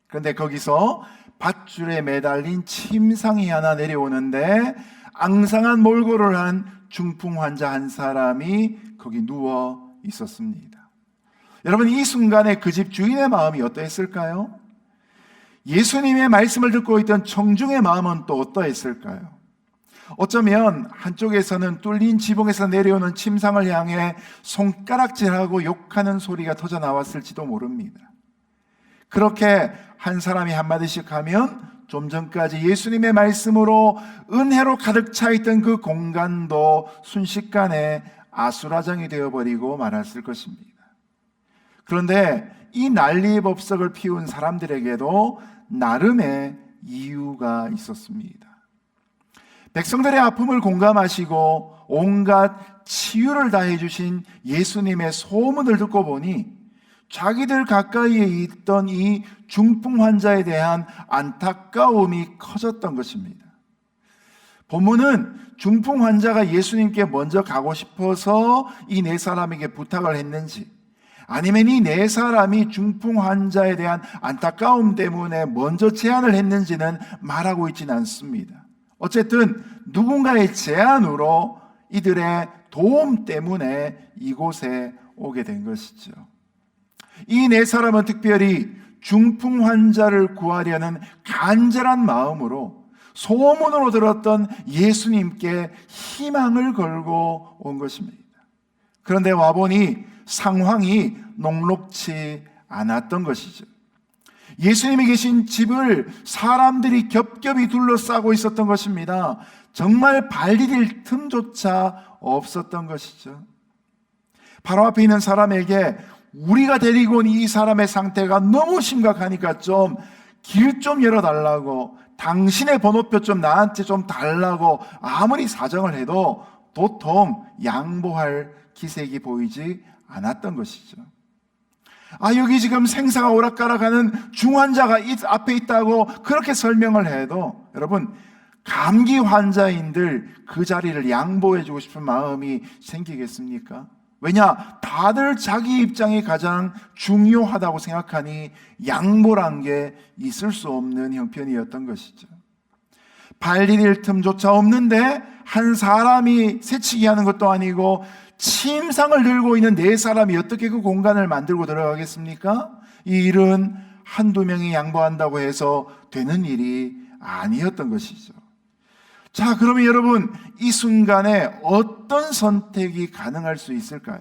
그런데 거기서 밧줄에 매달린 침상이 하나 내려오는데 앙상한 몰골을 한 중풍 환자 한 사람이 거기 누워 있었습니다. 여러분, 이 순간에 그 집 주인의 마음이 어떠했을까요? 예수님의 말씀을 듣고 있던 청중의 마음은 또 어떠했을까요? 어쩌면 한쪽에서는 뚫린 지붕에서 내려오는 침상을 향해 손가락질하고 욕하는 소리가 터져 나왔을지도 모릅니다. 그렇게 한 사람이 한마디씩 하면 좀 전까지 예수님의 말씀으로 은혜로 가득 차 있던 그 공간도 순식간에 아수라장이 되어버리고 말았을 것입니다. 그런데 이 난리법석을 피운 사람들에게도 나름의 이유가 있었습니다. 백성들의 아픔을 공감하시고 온갖 치유를 다해 주신 예수님의 소문을 듣고 보니 자기들 가까이에 있던 이 중풍 환자에 대한 안타까움이 커졌던 것입니다. 본문은 중풍 환자가 예수님께 먼저 가고 싶어서 이 네 사람에게 부탁을 했는지, 아니면 이 네 사람이 중풍 환자에 대한 안타까움 때문에 먼저 제안을 했는지는 말하고 있지는 않습니다. 어쨌든 누군가의 제안으로 이들의 도움 때문에 이곳에 오게 된 것이죠. 이 네 사람은 특별히 중풍 환자를 구하려는 간절한 마음으로 소문으로 들었던 예수님께 희망을 걸고 온 것입니다. 그런데 와보니 상황이 녹록치 않았던 것이죠. 예수님이 계신 집을 사람들이 겹겹이 둘러싸고 있었던 것입니다. 정말 발 디딜 틈조차 없었던 것이죠. 바로 앞에 있는 사람에게 우리가 데리고 온 이 사람의 상태가 너무 심각하니까 좀 길 좀 열어달라고, 당신의 번호표 좀 나한테 좀 달라고 아무리 사정을 해도 도통 양보할 기색이 보이지 않았던 것이죠. 여기 지금 생사가 오락가락하는 중환자가 앞에 있다고 그렇게 설명을 해도 여러분, 감기 환자인들 그 자리를 양보해 주고 싶은 마음이 생기겠습니까? 왜냐? 다들 자기 입장이 가장 중요하다고 생각하니 양보란 게 있을 수 없는 형편이었던 것이죠. 발 디딜 틈조차 없는데 한 사람이 새치기 하는 것도 아니고 침상을 들고 있는 네 사람이 어떻게 그 공간을 만들고 들어가겠습니까? 이 일은 한두 명이 양보한다고 해서 되는 일이 아니었던 것이죠. 자, 그러면 여러분, 이 순간에 어떤 선택이 가능할 수 있을까요?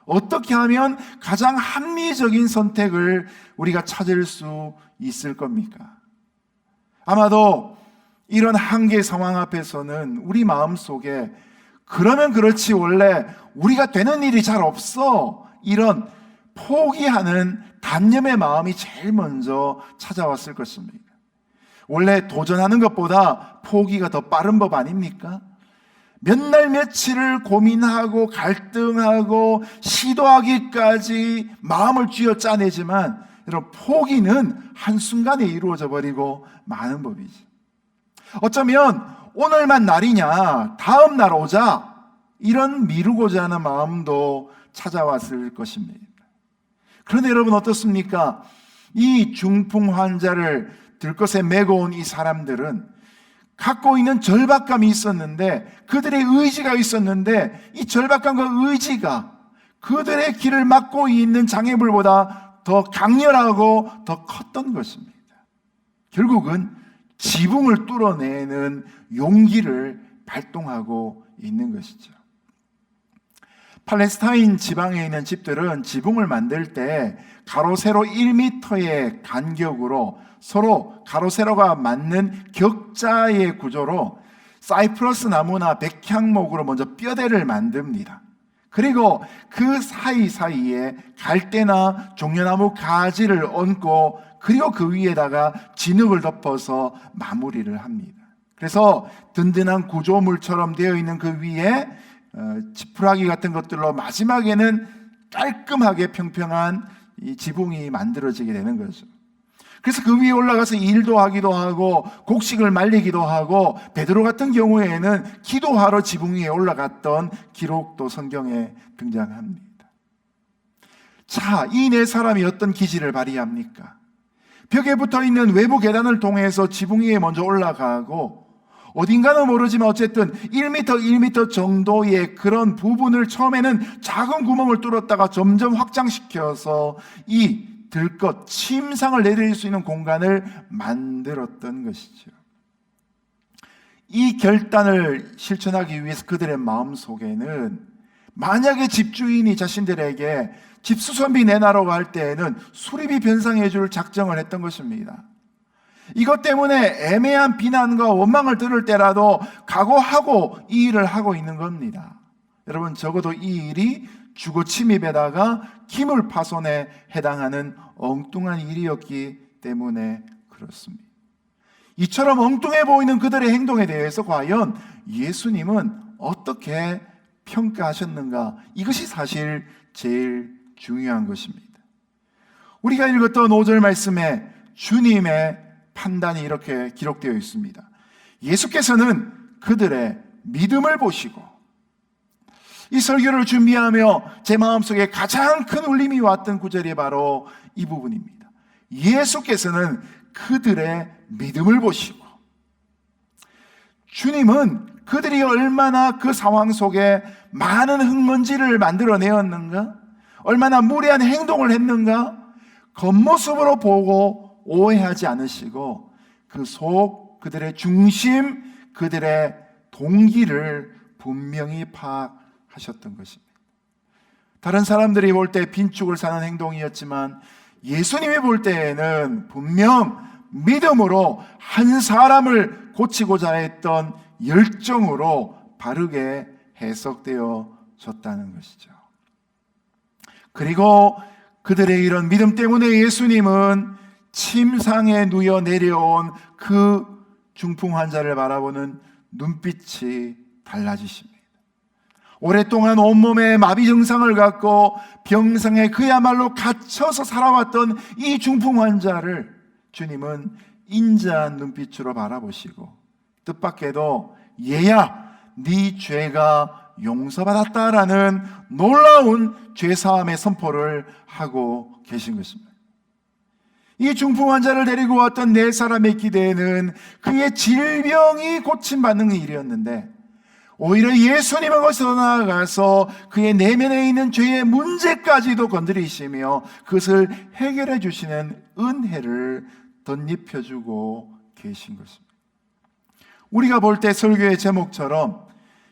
어떻게 하면 가장 합리적인 선택을 우리가 찾을 수 있을 겁니까? 아마도 이런 한계 상황 앞에서는 우리 마음속에 그러면 그렇지, 원래 우리가 되는 일이 잘 없어, 이런 포기하는 단념의 마음이 제일 먼저 찾아왔을 것입니다. 원래 도전하는 것보다 포기가 더 빠른 법 아닙니까? 몇 날 며칠을 고민하고 갈등하고 시도하기까지 마음을 쥐어 짜내지만 여러분, 포기는 한순간에 이루어져 버리고 마는 법이죠. 어쩌면 오늘만 날이냐, 다음 날 오자, 이런 미루고자 하는 마음도 찾아왔을 것입니다. 그런데 여러분, 어떻습니까? 이 중풍 환자를 들것에 메고 온 이 사람들은 갖고 있는 절박감이 있었는데, 그들의 의지가 있었는데, 이 절박감과 의지가 그들의 길을 막고 있는 장애물보다 더 강렬하고 더 컸던 것입니다. 결국은 지붕을 뚫어내는 용기를 발동하고 있는 것이죠. 팔레스타인 지방에 있는 집들은 지붕을 만들 때 가로 세로 1m의 간격으로 서로 가로 세로가 맞는 격자의 구조로 사이프러스 나무나 백향목으로 먼저 뼈대를 만듭니다. 그리고 그 사이사이에 갈대나 종려나무 가지를 얹고, 그리고 그 위에다가 진흙을 덮어서 마무리를 합니다. 그래서 든든한 구조물처럼 되어 있는 그 위에 지푸라기 같은 것들로 마지막에는 깔끔하게 평평한 이 지붕이 만들어지게 되는 거죠. 그래서 그 위에 올라가서 일도 하기도 하고 곡식을 말리기도 하고, 베드로 같은 경우에는 기도하러 지붕 위에 올라갔던 기록도 성경에 등장합니다. 자, 이 네 사람이 어떤 기질을 발휘합니까? 벽에 붙어있는 외부 계단을 통해서 지붕 위에 먼저 올라가고, 어딘가는 모르지만 어쨌든 1m 정도의 그런 부분을 처음에는 작은 구멍을 뚫었다가 점점 확장시켜서 이 들것, 침상을 내릴 수 있는 공간을 만들었던 것이죠. 이 결단을 실천하기 위해서 그들의 마음속에는 만약에 집주인이 자신들에게 집수선비 내놔라고 할 때에는 수리비 변상해 줄 작정을 했던 것입니다. 이것 때문에 애매한 비난과 원망을 들을 때라도 각오하고 이 일을 하고 있는 겁니다. 여러분, 적어도 이 일이 주거 침입에다가 기물 파손에 해당하는 엉뚱한 일이었기 때문에 그렇습니다. 이처럼 엉뚱해 보이는 그들의 행동에 대해서 과연 예수님은 어떻게 평가하셨는가? 이것이 사실 제일 중요한 것입니다. 우리가 읽었던 5절 말씀에 주님의 판단이 이렇게 기록되어 있습니다. 예수께서는 그들의 믿음을 보시고, 이 설교를 준비하며 제 마음속에 가장 큰 울림이 왔던 구절이 바로 이 부분입니다. 예수께서는 그들의 믿음을 보시고, 주님은 그들이 얼마나 그 상황 속에 많은 흙먼지를 만들어내었는가, 얼마나 무례한 행동을 했는가 겉모습으로 보고 오해하지 않으시고 그 속, 그들의 중심, 그들의 동기를 분명히 파악하셨던 것입니다. 다른 사람들이 볼 때 빈축을 사는 행동이었지만 예수님이 볼 때에는 분명 믿음으로 한 사람을 고치고자 했던 열정으로 바르게 해석되어졌다는 것이죠. 그리고 그들의 이런 믿음 때문에 예수님은 침상에 누워 내려온 그 중풍 환자를 바라보는 눈빛이 달라지십니다. 오랫동안 온몸에 마비 증상을 갖고 병상에 그야말로 갇혀서 살아왔던 이 중풍 환자를 주님은 인자한 눈빛으로 바라보시고 뜻밖에도 얘야, 네 죄가 용서받았다라는 놀라운 죄사함의 선포를 하고 계신 것입니다. 이 중풍 환자를 데리고 왔던 네 사람의 기대에는 그의 질병이 고침받는 일이었는데 오히려 예수님은 거기서 나아가서 그의 내면에 있는 죄의 문제까지도 건드리시며 그것을 해결해 주시는 은혜를 덧입혀주고 계신 것입니다. 우리가 볼 때 설교의 제목처럼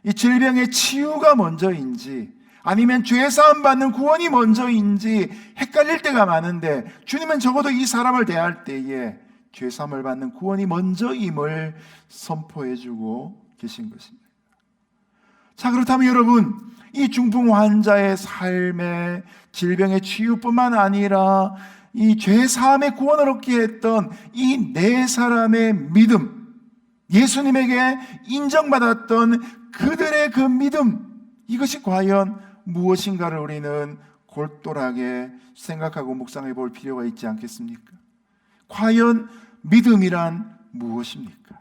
이 질병의 치유가 먼저인지 아니면 죄사함 받는 구원이 먼저인지 헷갈릴 때가 많은데 주님은 적어도 이 사람을 대할 때에 죄사함을 받는 구원이 먼저임을 선포해주고 계신 것입니다. 자, 그렇다면 여러분, 이 중풍 환자의 삶의 질병의 치유뿐만 아니라 이 죄사함의 구원을 얻게 했던 이 네 사람의 믿음, 예수님에게 인정받았던 그들의 그 믿음, 이것이 과연 무엇인가를 우리는 골똘하게 생각하고 묵상해 볼 필요가 있지 않겠습니까? 과연 믿음이란 무엇입니까?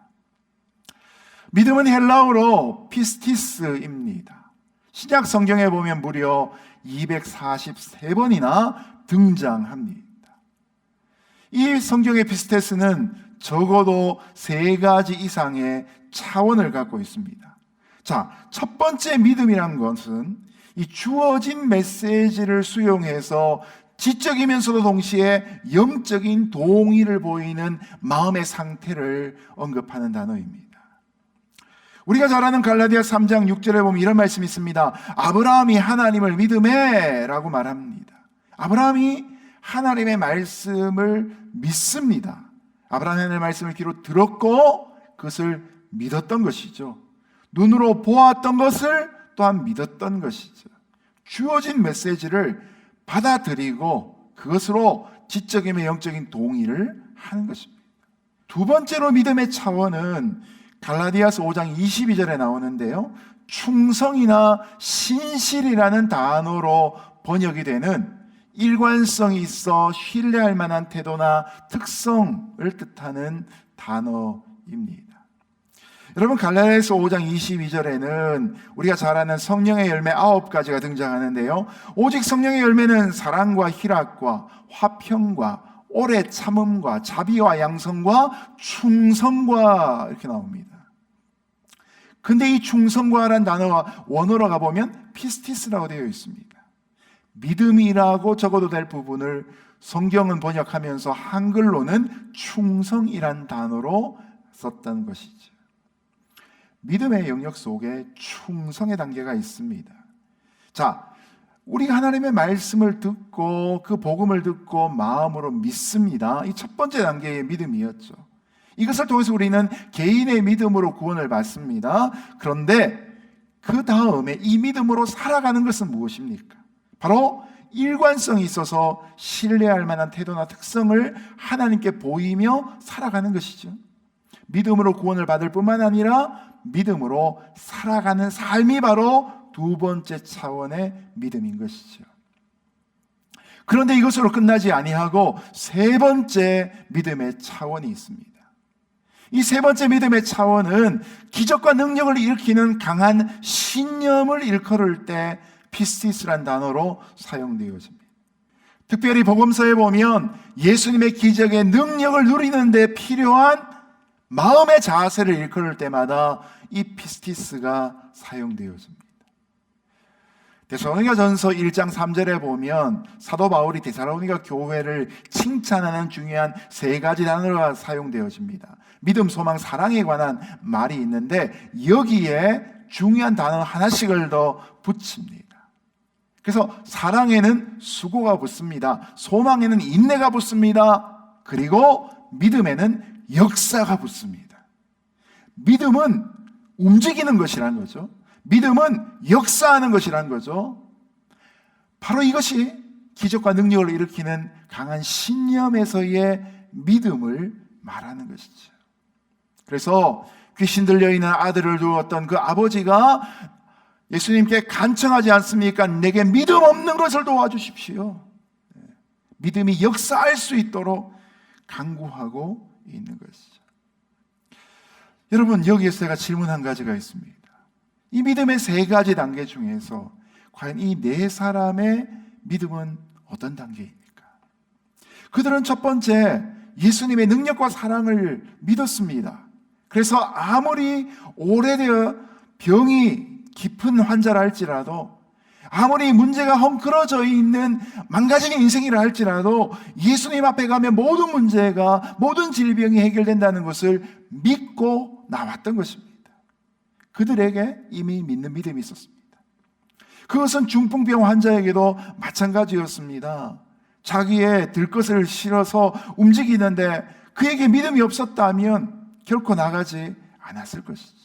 믿음은 헬라어로 피스티스입니다. 신약 성경에 보면 무려 243번이나 등장합니다. 이 성경의 피스테스는 적어도 3가지 이상의 차원을 갖고 있습니다. 자, 첫 번째 믿음이란 것은 이 주어진 메시지를 수용해서 지적이면서도 동시에 영적인 동의를 보이는 마음의 상태를 언급하는 단어입니다. 우리가 잘 아는 갈라디아 3장 6절에 보면 이런 말씀이 있습니다. 아브라함이 하나님을 믿음에 라고 말합니다. 아브라함이 하나님의 말씀을 믿습니다. 아브라함의 말씀을 귀로 들었고 그것을 믿었던 것이죠. 눈으로 보았던 것을 또한 믿었던 것이죠. 주어진 메시지를 받아들이고 그것으로 지적이며 영적인 동의를 하는 것입니다. 두 번째로 믿음의 차원은 갈라디아서 5장 22절에 나오는데요, 충성이나 신실이라는 단어로 번역이 되는 일관성이 있어 신뢰할 만한 태도나 특성을 뜻하는 단어입니다. 여러분, 갈라디아서 5장 22절에는 우리가 잘 아는 성령의 열매 9가지가 등장하는데요, 오직 성령의 열매는 사랑과 희락과 화평과 오래 참음과 자비와 양성과 충성과 이렇게 나옵니다. 근데 이 충성과라는 단어가 원어로 가보면 피스티스라고 되어 있습니다. 믿음이라고 적어도 될 부분을 성경은 번역하면서 한글로는 충성이란 단어로 썼던 것이죠. 믿음의 영역 속에 충성의 단계가 있습니다. 자, 우리가 하나님의 말씀을 듣고 그 복음을 듣고 마음으로 믿습니다. 이 첫 번째 단계의 믿음이었죠. 이것을 통해서 우리는 개인의 믿음으로 구원을 받습니다. 그런데 그 다음에 이 믿음으로 살아가는 것은 무엇입니까? 바로 일관성이 있어서 신뢰할 만한 태도나 특성을 하나님께 보이며 살아가는 것이죠. 믿음으로 구원을 받을 뿐만 아니라 믿음으로 살아가는 삶이 바로 두 번째 차원의 믿음인 것이죠. 그런데 이것으로 끝나지 아니하고 세 번째 믿음의 차원이 있습니다. 이 세 번째 믿음의 차원은 기적과 능력을 일으키는 강한 신념을 일컬을 때 피스티스란 단어로 사용되어집니다. 특별히 복음서에 보면 예수님의 기적의 능력을 누리는 데 필요한 마음의 자세를 일컬을 때마다 이 피스티스가 사용되어집니다. 데살로니가전서 1장 3절에 보면 사도 바울이 데살로니가 교회를 칭찬하는 중요한 세 가지 단어가 사용되어집니다. 믿음, 소망, 사랑에 관한 말이 있는데 여기에 중요한 단어 하나씩을 더 붙입니다. 그래서 사랑에는 수고가 붙습니다. 소망에는 인내가 붙습니다. 그리고 믿음에는 역사가 붙습니다. 믿음은 움직이는 것이라는 거죠. 믿음은 역사하는 것이라는 거죠. 바로 이것이 기적과 능력을 일으키는 강한 신념에서의 믿음을 말하는 것이죠. 그래서 귀신 들려있는 아들을 두었던 그 아버지가 예수님께 간청하지 않습니까? 내게 믿음 없는 것을 도와주십시오. 믿음이 역사할 수 있도록 간구하고 있는 것이죠. 여러분, 여기에서 제가 질문 한 가지가 있습니다. 이 믿음의 세 가지 단계 중에서 과연 이 네 사람의 믿음은 어떤 단계입니까? 그들은 첫 번째 예수님의 능력과 사랑을 믿었습니다. 그래서 아무리 오래되어 병이 깊은 환자라 할지라도, 아무리 문제가 헝클어져 있는 망가진 인생이라 할지라도 예수님 앞에 가면 모든 문제가, 모든 질병이 해결된다는 것을 믿고 나왔던 것입니다. 그들에게 이미 믿는 믿음이 있었습니다. 그것은 중풍병 환자에게도 마찬가지였습니다. 자기의 들것을 실어서 움직이는데 그에게 믿음이 없었다면 결코 나가지 않았을 것이죠.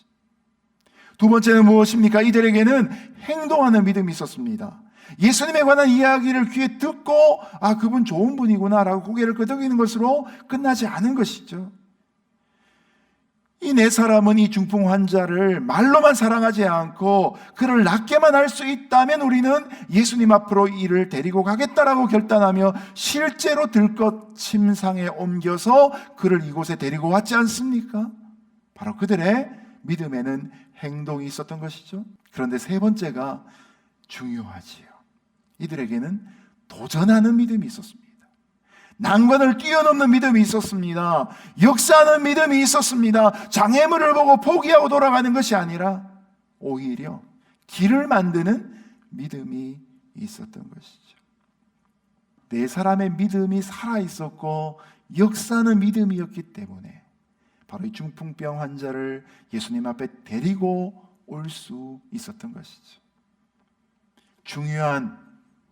두 번째는 무엇입니까? 이들에게는 행동하는 믿음이 있었습니다. 예수님에 관한 이야기를 귀에 듣고 그분 좋은 분이구나 라고 고개를 끄덕이는 것으로 끝나지 않은 것이죠. 이 네 사람은 이 중풍 환자를 말로만 사랑하지 않고 그를 낫게만 할 수 있다면 우리는 예수님 앞으로 이를 데리고 가겠다라고 결단하며 실제로 들것 침상에 옮겨서 그를 이곳에 데리고 왔지 않습니까? 바로 그들의 믿음에는 행동이 있었던 것이죠. 그런데 세 번째가 중요하지요. 이들에게는 도전하는 믿음이 있었습니다. 난관을 뛰어넘는 믿음이 있었습니다. 역사하는 믿음이 있었습니다. 장애물을 보고 포기하고 돌아가는 것이 아니라 오히려 길을 만드는 믿음이 있었던 것이죠. 네 사람의 믿음이 살아있었고 역사하는 믿음이었기 때문에 바로 이 중풍병 환자를 예수님 앞에 데리고 올 수 있었던 것이죠. 중요한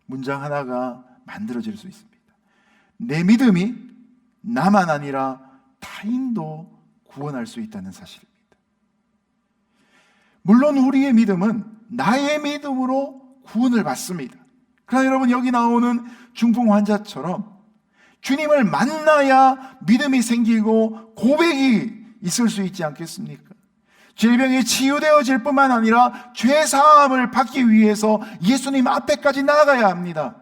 문장 하나가 만들어질 수 있습니다. 내 믿음이 나만 아니라 타인도 구원할 수 있다는 사실입니다. 물론 우리의 믿음은 나의 믿음으로 구원을 받습니다. 그러나 여러분, 여기 나오는 중풍 환자처럼 주님을 만나야 믿음이 생기고 고백이 있을 수 있지 않겠습니까? 질병이 치유되어질 뿐만 아니라 죄사함을 받기 위해서 예수님 앞에까지 나아가야 합니다.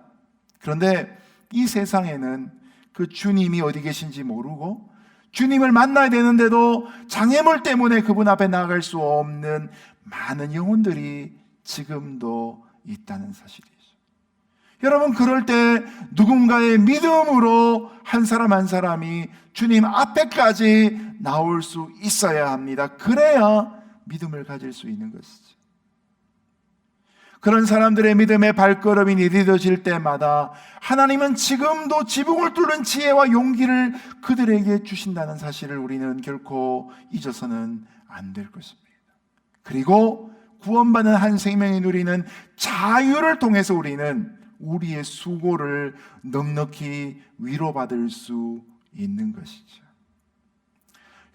그런데 이 세상에는 그 주님이 어디 계신지 모르고 주님을 만나야 되는데도 장애물 때문에 그분 앞에 나아갈 수 없는 많은 영혼들이 지금도 있다는 사실이죠. 여러분, 그럴 때 누군가의 믿음으로 한 사람 한 사람이 주님 앞에까지 나올 수 있어야 합니다. 그래야 믿음을 가질 수 있는 것이죠. 그런 사람들의 믿음의 발걸음이 느려질 때마다 하나님은 지금도 지붕을 뚫는 지혜와 용기를 그들에게 주신다는 사실을 우리는 결코 잊어서는 안 될 것입니다. 그리고 구원받는 한 생명이 누리는 자유를 통해서 우리는 우리의 수고를 넉넉히 위로받을 수 있는 것이죠.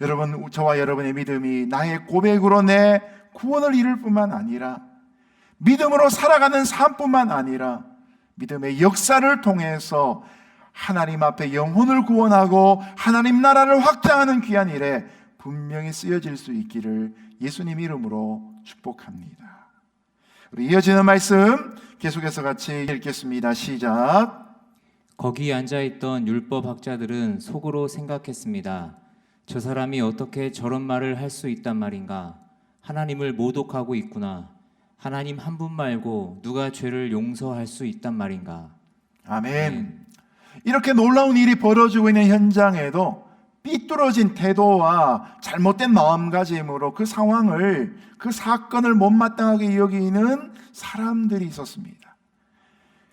여러분, 저와 여러분의 믿음이 나의 고백으로 내 구원을 이룰 뿐만 아니라 믿음으로 살아가는 삶뿐만 아니라 믿음의 역사를 통해서 하나님 앞에 영혼을 구원하고 하나님 나라를 확장하는 귀한 일에 분명히 쓰여질 수 있기를 예수님 이름으로 축복합니다. 우리 이어지는 말씀 계속해서 같이 읽겠습니다. 시작. 거기 앉아있던 율법학자들은 속으로 생각했습니다. 저 사람이 어떻게 저런 말을 할 수 있단 말인가? 하나님을 모독하고 있구나. 하나님 한 분 말고 누가 죄를 용서할 수 있단 말인가? 아멘. 이렇게 놀라운 일이 벌어지고 있는 현장에도 삐뚤어진 태도와 잘못된 마음가짐으로 그 상황을, 그 사건을 못마땅하게 여기는 사람들이 있었습니다.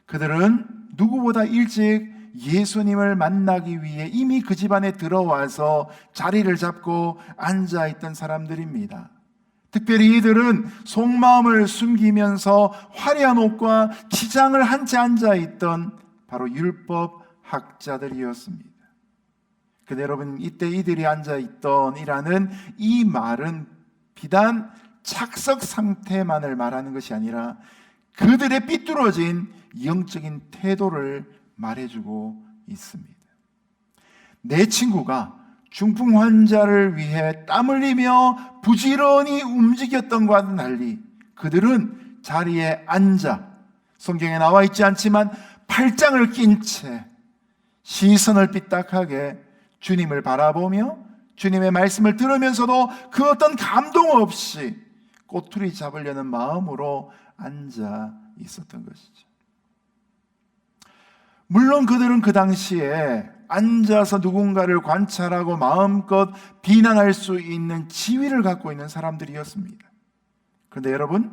그들은 누구보다 일찍 예수님을 만나기 위해 이미 그 집안에 들어와서 자리를 잡고 앉아있던 사람들입니다. 특별히 이들은 속마음을 숨기면서 화려한 옷과 기장을 한 채 앉아있던 바로 율법학자들이었습니다. 근데 여러분, 이때 이들이 앉아있던 이라는 이 말은 비단 착석 상태만을 말하는 것이 아니라 그들의 삐뚤어진 영적인 태도를 말해주고 있습니다. 내 친구가 중풍 환자를 위해 땀 흘리며 부지런히 움직였던 것과는 달리 그들은 자리에 앉아, 성경에 나와 있지 않지만 팔짱을 낀 채 시선을 삐딱하게 주님을 바라보며 주님의 말씀을 들으면서도 그 어떤 감동 없이 꼬투리 잡으려는 마음으로 앉아 있었던 것이죠. 물론 그들은 그 당시에 앉아서 누군가를 관찰하고 마음껏 비난할 수 있는 지위를 갖고 있는 사람들이었습니다. 그런데 여러분,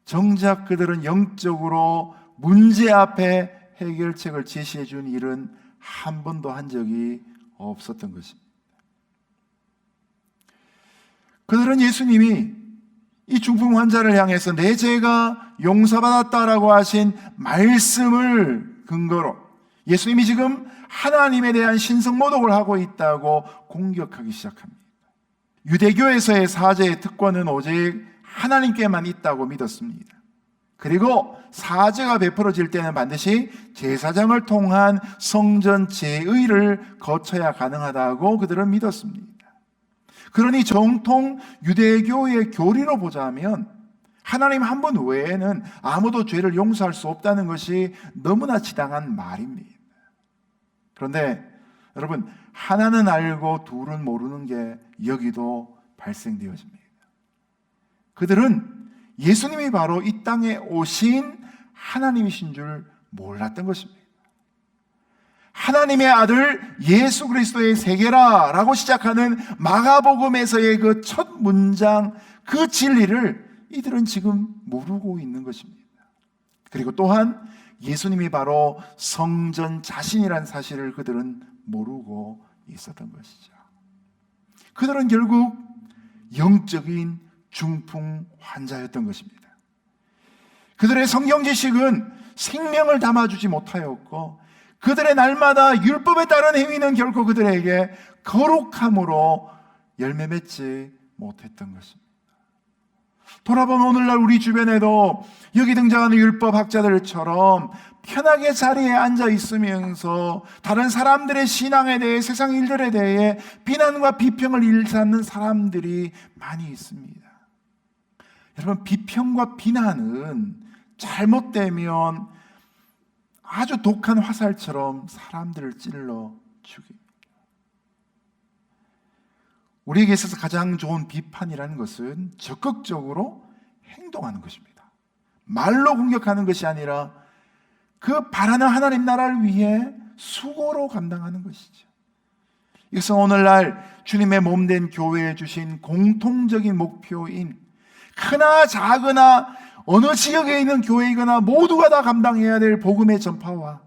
정작 그들은 영적으로 문제 앞에 해결책을 제시해 준 일은 한 번도 한 적이 없었던 것입니다. 그들은 예수님이 이 중풍 환자를 향해서 내 죄가 용서받았다라고 하신 말씀을 근거로 예수님이 지금 하나님에 대한 신성모독을 하고 있다고 공격하기 시작합니다. 유대교에서의 사죄의 특권은 오직 하나님께만 있다고 믿었습니다. 그리고 사죄가 베풀어질 때는 반드시 제사장을 통한 성전 제의를 거쳐야 가능하다고 그들은 믿었습니다. 그러니 정통 유대교의 교리로 보자면 하나님 한 분 외에는 아무도 죄를 용서할 수 없다는 것이 너무나 지당한 말입니다. 그런데 여러분, 하나는 알고 둘은 모르는 게 여기도 발생되어집니다. 그들은 예수님이 바로 이 땅에 오신 하나님이신 줄 몰랐던 것입니다. 하나님의 아들 예수 그리스도의 세계라 라고 시작하는 마가복음에서의 그 첫 문장, 그 진리를 이들은 지금 모르고 있는 것입니다. 그리고 또한 예수님이 바로 성전 자신이라는 사실을 그들은 모르고 있었던 것이죠. 그들은 결국 영적인 중풍 환자였던 것입니다. 그들의 성경 지식은 생명을 담아주지 못하였고 그들의 날마다 율법에 따른 행위는 결코 그들에게 거룩함으로 열매 맺지 못했던 것입니다. 돌아보면 오늘날 우리 주변에도 여기 등장하는 율법학자들처럼 편하게 자리에 앉아 있으면서 다른 사람들의 신앙에 대해, 세상 일들에 대해 비난과 비평을 일삼는 사람들이 많이 있습니다. 여러분, 비평과 비난은 잘못되면 아주 독한 화살처럼 사람들을 찔러 죽입니다. 우리에게 있어서 가장 좋은 비판이라는 것은 적극적으로 행동하는 것입니다. 말로 공격하는 것이 아니라 그 바라는 하나님 나라를 위해 수고로 감당하는 것이죠. 이것은 오늘날 주님의 몸된 교회에 주신 공통적인 목표인, 크나 작으나 어느 지역에 있는 교회이거나 모두가 다 감당해야 될 복음의 전파와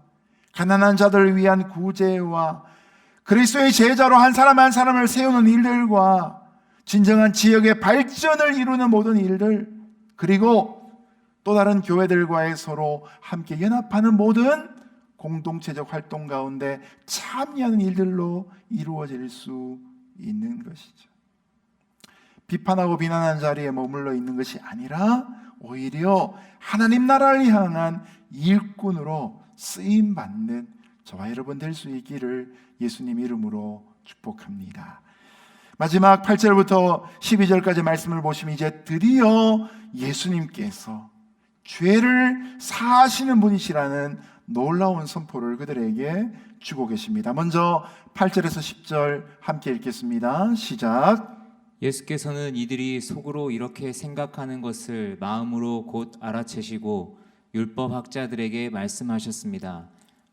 가난한 자들을 위한 구제와 그리스도의 제자로 한 사람 한 사람을 세우는 일들과 진정한 지역의 발전을 이루는 모든 일들, 그리고 또 다른 교회들과의 서로 함께 연합하는 모든 공동체적 활동 가운데 참여하는 일들로 이루어질 수 있는 것이죠. 비판하고 비난하는 자리에 머물러 있는 것이 아니라 오히려 하나님 나라를 향한 일꾼으로 쓰임받는 저와 여러분 될 수 있기를 예수님 이름으로 축복합니다. 마지막 8절부터 12절까지 말씀을 보시면 이제 드디어 예수님께서 죄를 사하시는 분이시라는 놀라운 선포를 그들에게 주고 계십니다. 먼저 8절에서 10절 함께 읽겠습니다. 시작. 예수께서는 이들이 속으로 이렇게 생각하는 것을 마음으로 곧 알아채시고 율법학자들에게 말씀하셨습니다.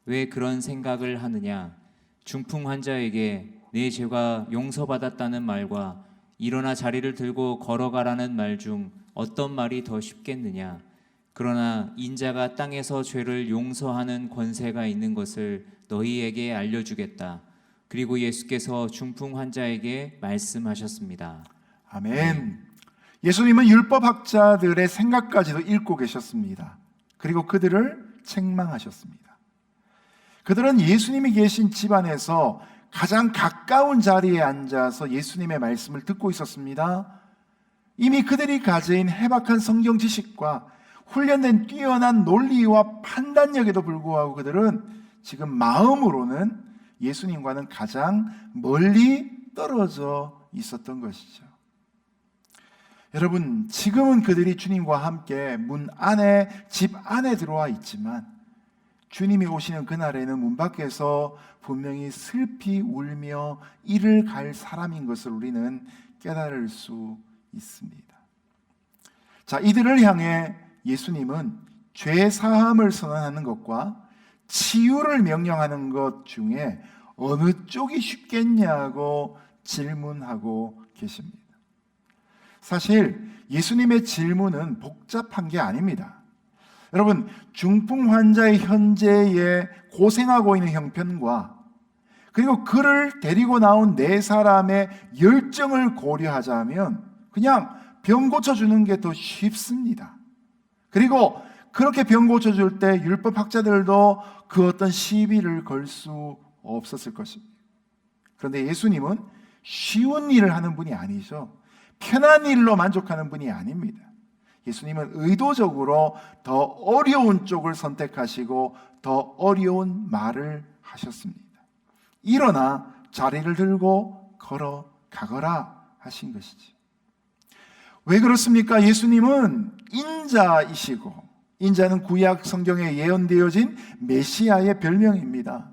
왜 그런 생각을 하느냐? 중풍 환자에게 내 죄가 용서받았다는 말과 일어나 자리를 들고 걸어가라는 말 중 어떤 말이 더 쉽겠느냐? 그러나 인자가 땅에서 죄를 용서하는 권세가 있는 것을 너희에게 알려주겠다. 그리고 예수께서 중풍 환자에게 말씀하셨습니다. 아멘. 예수님은 율법학자들의 생각까지도 읽고 계셨습니다. 그리고 그들을 책망하셨습니다. 그들은 예수님이 계신 집안에서 가장 가까운 자리에 앉아서 예수님의 말씀을 듣고 있었습니다. 이미 그들이 가진 해박한 성경 지식과 훈련된 뛰어난 논리와 판단력에도 불구하고 그들은 지금 마음으로는 예수님과는 가장 멀리 떨어져 있었던 것이죠. 여러분, 지금은 그들이 주님과 함께 문 안에, 집 안에 들어와 있지만 주님이 오시는 그날에는 문 밖에서 분명히 슬피 울며 이를 갈 사람인 것을 우리는 깨달을 수 있습니다. 자, 이들을 향해 예수님은 죄 사함을 선언하는 것과 치유를 명령하는 것 중에 어느 쪽이 쉽겠냐고 질문하고 계십니다. 사실 예수님의 질문은 복잡한 게 아닙니다. 여러분, 중풍 환자의 현재의 고생하고 있는 형편과 그리고 그를 데리고 나온 네 사람의 열정을 고려하자면 그냥 병 고쳐주는 게 더 쉽습니다. 그리고 그렇게 병 고쳐줄 때 율법학자들도 그 어떤 시비를 걸 수 없었을 것입니다. 그런데 예수님은 쉬운 일을 하는 분이 아니죠. 편한 일로 만족하는 분이 아닙니다. 예수님은 의도적으로 더 어려운 쪽을 선택하시고 더 어려운 말을 하셨습니다. 일어나 자리를 들고 걸어가거라 하신 것이지. 왜 그렇습니까? 예수님은 인자이시고, 인자는 구약 성경에 예언되어진 메시아의 별명입니다.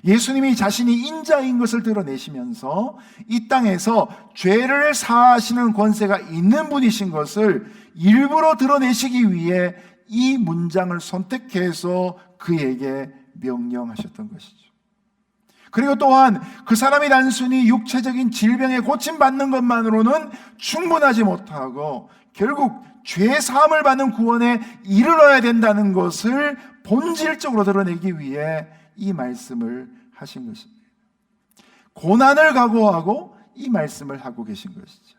예수님이 자신이 인자인 것을 드러내시면서 이 땅에서 죄를 사하시는 권세가 있는 분이신 것을 일부러 드러내시기 위해 이 문장을 선택해서 그에게 명령하셨던 것이죠. 그리고 또한 그 사람이 단순히 육체적인 질병에 고침받는 것만으로는 충분하지 못하고 결국 죄 사함을 받는 구원에 이르러야 된다는 것을 본질적으로 드러내기 위해 이 말씀을 하신 것입니다. 고난을 각오하고 이 말씀을 하고 계신 것이죠.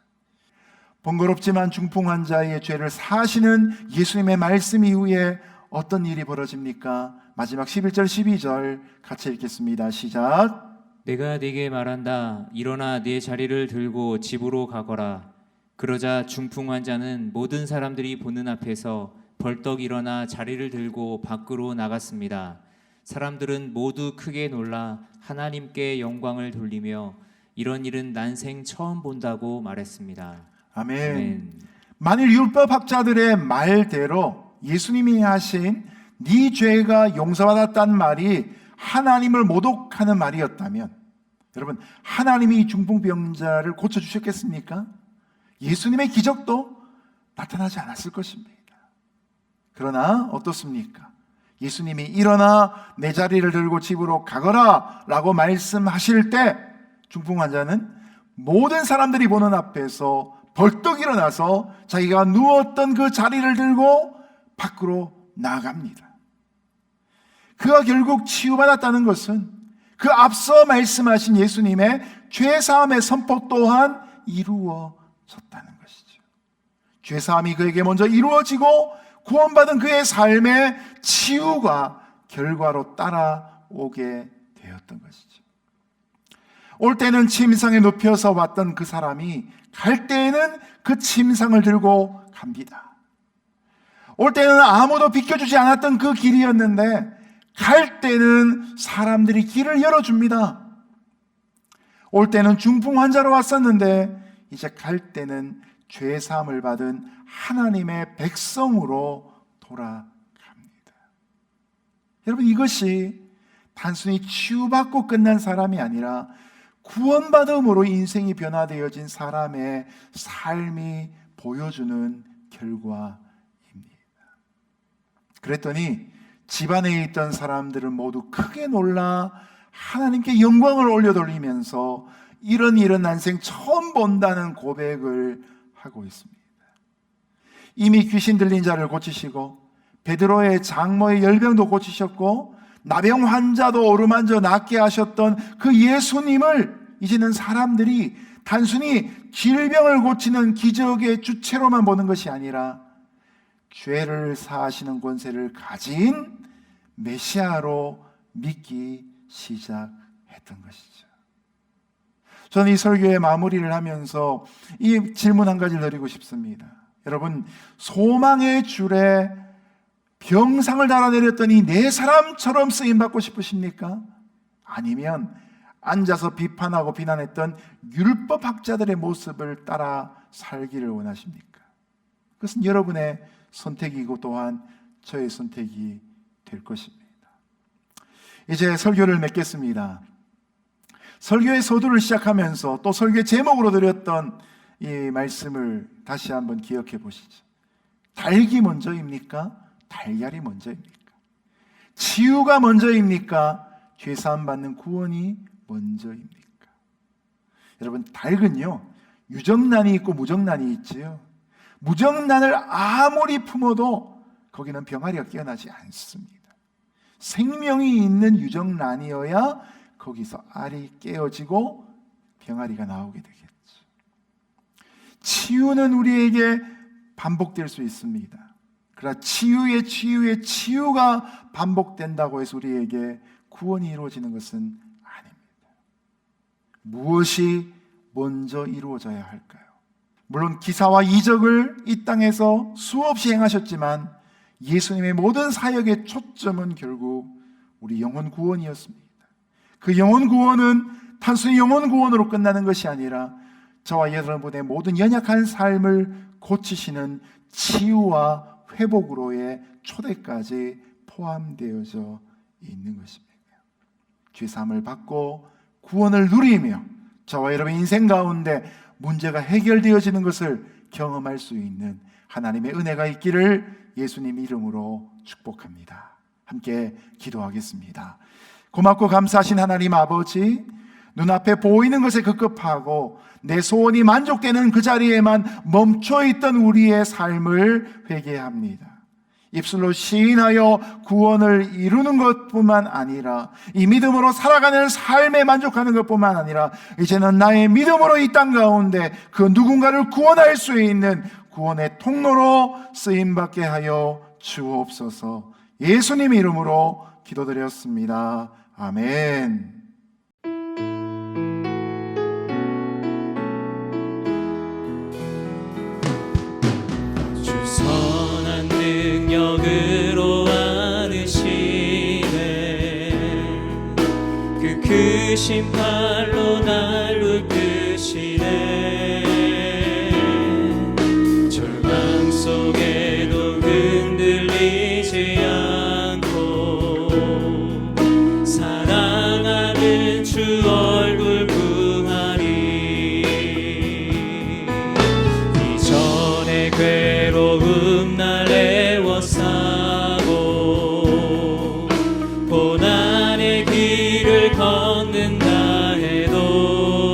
번거롭지만 중풍 환자의 죄를 사하시는 예수님의 말씀 이후에 어떤 일이 벌어집니까? 마지막 11절 12절 같이 읽겠습니다. 시작. 내가 네게 말한다. 일어나 네 자리를 들고 집으로 가거라. 그러자 중풍 환자는 모든 사람들이 보는 앞에서 벌떡 일어나 자리를 들고 밖으로 나갔습니다. 사람들은 모두 크게 놀라 하나님께 영광을 돌리며 이런 일은 난생 처음 본다고 말했습니다. 아멘. 아멘. 만일 율법학자들의 말대로 예수님이 하신 네 죄가 용서받았다는 말이 하나님을 모독하는 말이었다면 여러분, 하나님이 이 중풍병자를 고쳐주셨겠습니까? 예수님의 기적도 나타나지 않았을 것입니다. 그러나 어떻습니까? 예수님이 일어나 내 자리를 들고 집으로 가거라 라고 말씀하실 때 중풍 환자는 모든 사람들이 보는 앞에서 벌떡 일어나서 자기가 누웠던 그 자리를 들고 밖으로 나갑니다. 그가 결국 치유받았다는 것은 그 앞서 말씀하신 예수님의 죄사함의 선포 또한 이루어졌다는 것이죠. 죄사함이 그에게 먼저 이루어지고 구원받은 그의 삶의 치유가 결과로 따라오게 되었던 것이죠. 올 때는 침상에 눕혀서 왔던 그 사람이 갈 때에는 그 침상을 들고 갑니다. 올 때는 아무도 비켜주지 않았던 그 길이었는데 갈 때는 사람들이 길을 열어줍니다. 올 때는 중풍 환자로 왔었는데 이제 갈 때는 죄사함을 받은 하나님의 백성으로 돌아갑니다. 여러분, 이것이 단순히 치유받고 끝난 사람이 아니라 구원받음으로 인생이 변화되어진 사람의 삶이 보여주는 결과입니다. 그랬더니 집안에 있던 사람들은 모두 크게 놀라 하나님께 영광을 올려돌리면서 이런 난생 처음 본다는 고백을 하고 있습니다. 이미 귀신 들린 자를 고치시고 베드로의 장모의 열병도 고치셨고 나병 환자도 어루만져 낫게 하셨던 그 예수님을 이제는 사람들이 단순히 질병을 고치는 기적의 주체로만 보는 것이 아니라 죄를 사하시는 권세를 가진 메시아로 믿기 시작했던 것이죠. 저는 이 설교의 마무리를 하면서 이 질문 한 가지를 드리고 싶습니다. 여러분, 소망의 줄에 병상을 달아내렸더니 내 사람처럼 쓰임받고 싶으십니까? 아니면 앉아서 비판하고 비난했던 율법학자들의 모습을 따라 살기를 원하십니까? 그것은 여러분의 선택이고 또한 저의 선택이 될 것입니다. 이제 설교를 맺겠습니다. 설교의 서두를 시작하면서 또 설교의 제목으로 드렸던 이 말씀을 다시 한번 기억해 보시죠. 닭이 먼저입니까? 달걀이 먼저입니까? 치유가 먼저입니까? 죄사함 받는 구원이 먼저입니까? 여러분, 닭은요, 유정란이 있고 무정란이 있지요. 무정란을 아무리 품어도 거기는 병아리가 깨어나지 않습니다. 생명이 있는 유정란이어야 거기서 알이 깨어지고 병아리가 나오게 되겠죠. 치유는 우리에게 반복될 수 있습니다. 그러나 치유가 반복된다고 해서 우리에게 구원이 이루어지는 것은 아닙니다. 무엇이 먼저 이루어져야 할까요? 물론 기사와 이적을 이 땅에서 수없이 행하셨지만 예수님의 모든 사역의 초점은 결국 우리 영혼 구원이었습니다. 그 영혼 구원은 단순히 영혼 구원으로 끝나는 것이 아니라 저와 여러분의 모든 연약한 삶을 고치시는 치유와 회복으로의 초대까지 포함되어져 있는 것입니다. 죄사함을 받고 구원을 누리며 저와 여러분의 인생 가운데 문제가 해결되어지는 것을 경험할 수 있는 하나님의 은혜가 있기를 예수님 이름으로 축복합니다. 함께 기도하겠습니다. 고맙고 감사하신 하나님 아버지, 눈앞에 보이는 것에 급급하고 내 소원이 만족되는 그 자리에만 멈춰있던 우리의 삶을 회개합니다. 입술로 시인하여 구원을 이루는 것뿐만 아니라 이 믿음으로 살아가는 삶에 만족하는 것뿐만 아니라 이제는 나의 믿음으로 이 땅 가운데 그 누군가를 구원할 수 있는 구원의 통로로 쓰임받게 하여 주옵소서. 예수님 이름으로 기도드렸습니다. 아멘. 주 선한 능력으로 안으시네. 그 크신 팔로 날 붙드시네. 절망 속에도 흔들리지 않고 사랑하는 주 얼굴 구하리. 이전의 괴로움 날 애워싸고 고난의 길을 걷는다 해도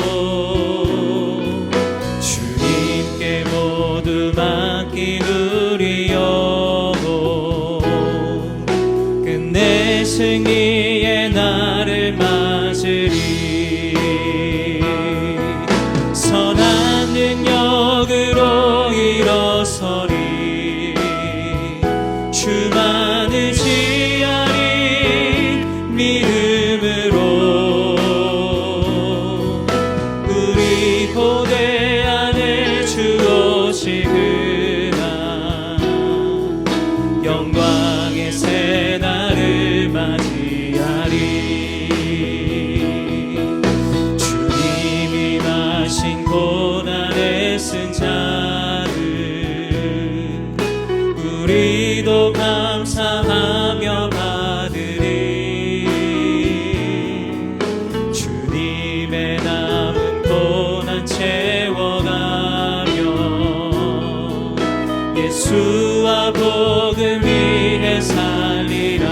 주와 복음 위해 살리라.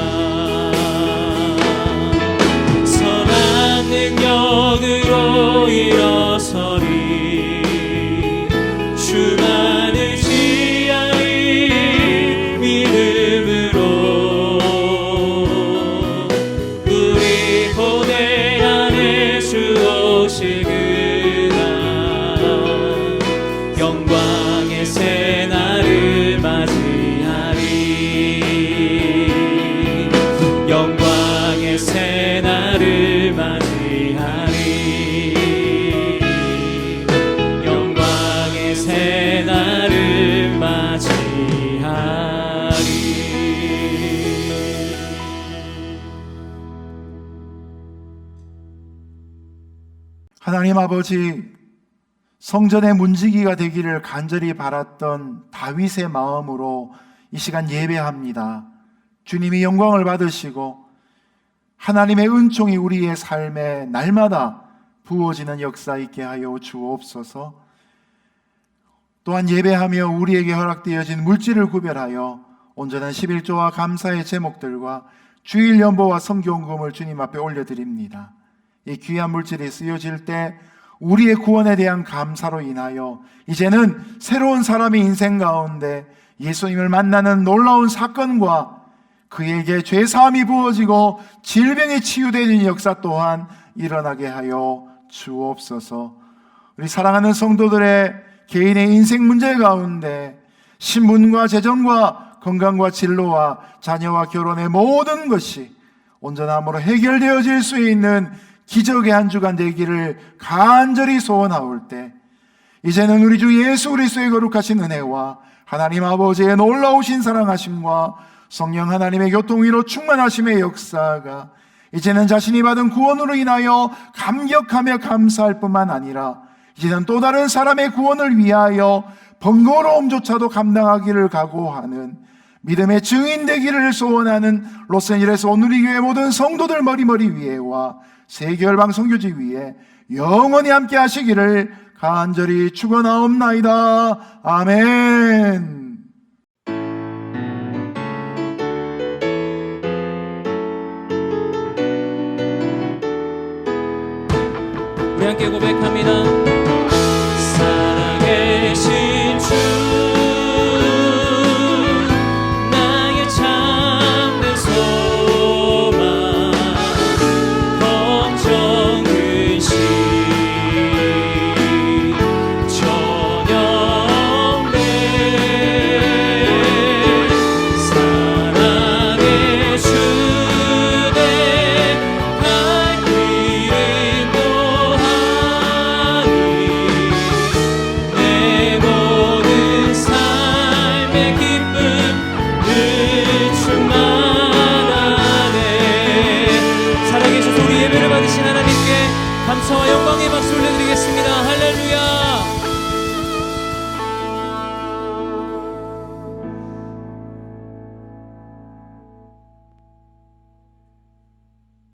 선한 능력으로 일어서리. 주만 의지하리 믿음으로. 우리 보내 안에 주 오실 그날 영광의 새날을 맞이하리. 영광의 새날을 맞이하리. 영광의 새날을 맞이하리. 하나님 아버지, 성전의 문지기가 되기를 간절히 바랐던 다윗의 마음으로 이 시간 예배합니다. 주님이 영광을 받으시고 하나님의 은총이 우리의 삶에 날마다 부어지는 역사 있게 하여 주옵소서. 또한 예배하며 우리에게 허락되어진 물질을 구별하여 온전한 11조와 감사의 제목들과 주일 연보와 성경금을 주님 앞에 올려드립니다. 이 귀한 물질이 쓰여질 때 우리의 구원에 대한 감사로 인하여 이제는 새로운 사람의 인생 가운데 예수님을 만나는 놀라운 사건과 그에게 죄사함이 부어지고 질병이 치유되는 역사 또한 일어나게 하여 주옵소서. 우리 사랑하는 성도들의 개인의 인생 문제 가운데 신분과 재정과 건강과 진로와 자녀와 결혼의 모든 것이 온전함으로 해결되어질 수 있는 기적의 한 주간 되기를 간절히 소원하올 때 이제는 우리 주 예수 그리스도의 거룩하신 은혜와 하나님 아버지의 놀라우신 사랑하심과 성령 하나님의 교통위로 충만하심의 역사가 이제는 자신이 받은 구원으로 인하여 감격하며 감사할 뿐만 아니라 이제는 또 다른 사람의 구원을 위하여 번거로움조차도 감당하기를 각오하는 믿음의 증인 되기를 소원하는 로스앤젤레스 온누리교회 모든 성도들 머리머리 위에와 세계열방 선교지 위에 영원히 함께 하시기를 간절히 축원하옵나이다. 아멘. 우리 함께 고백합니다.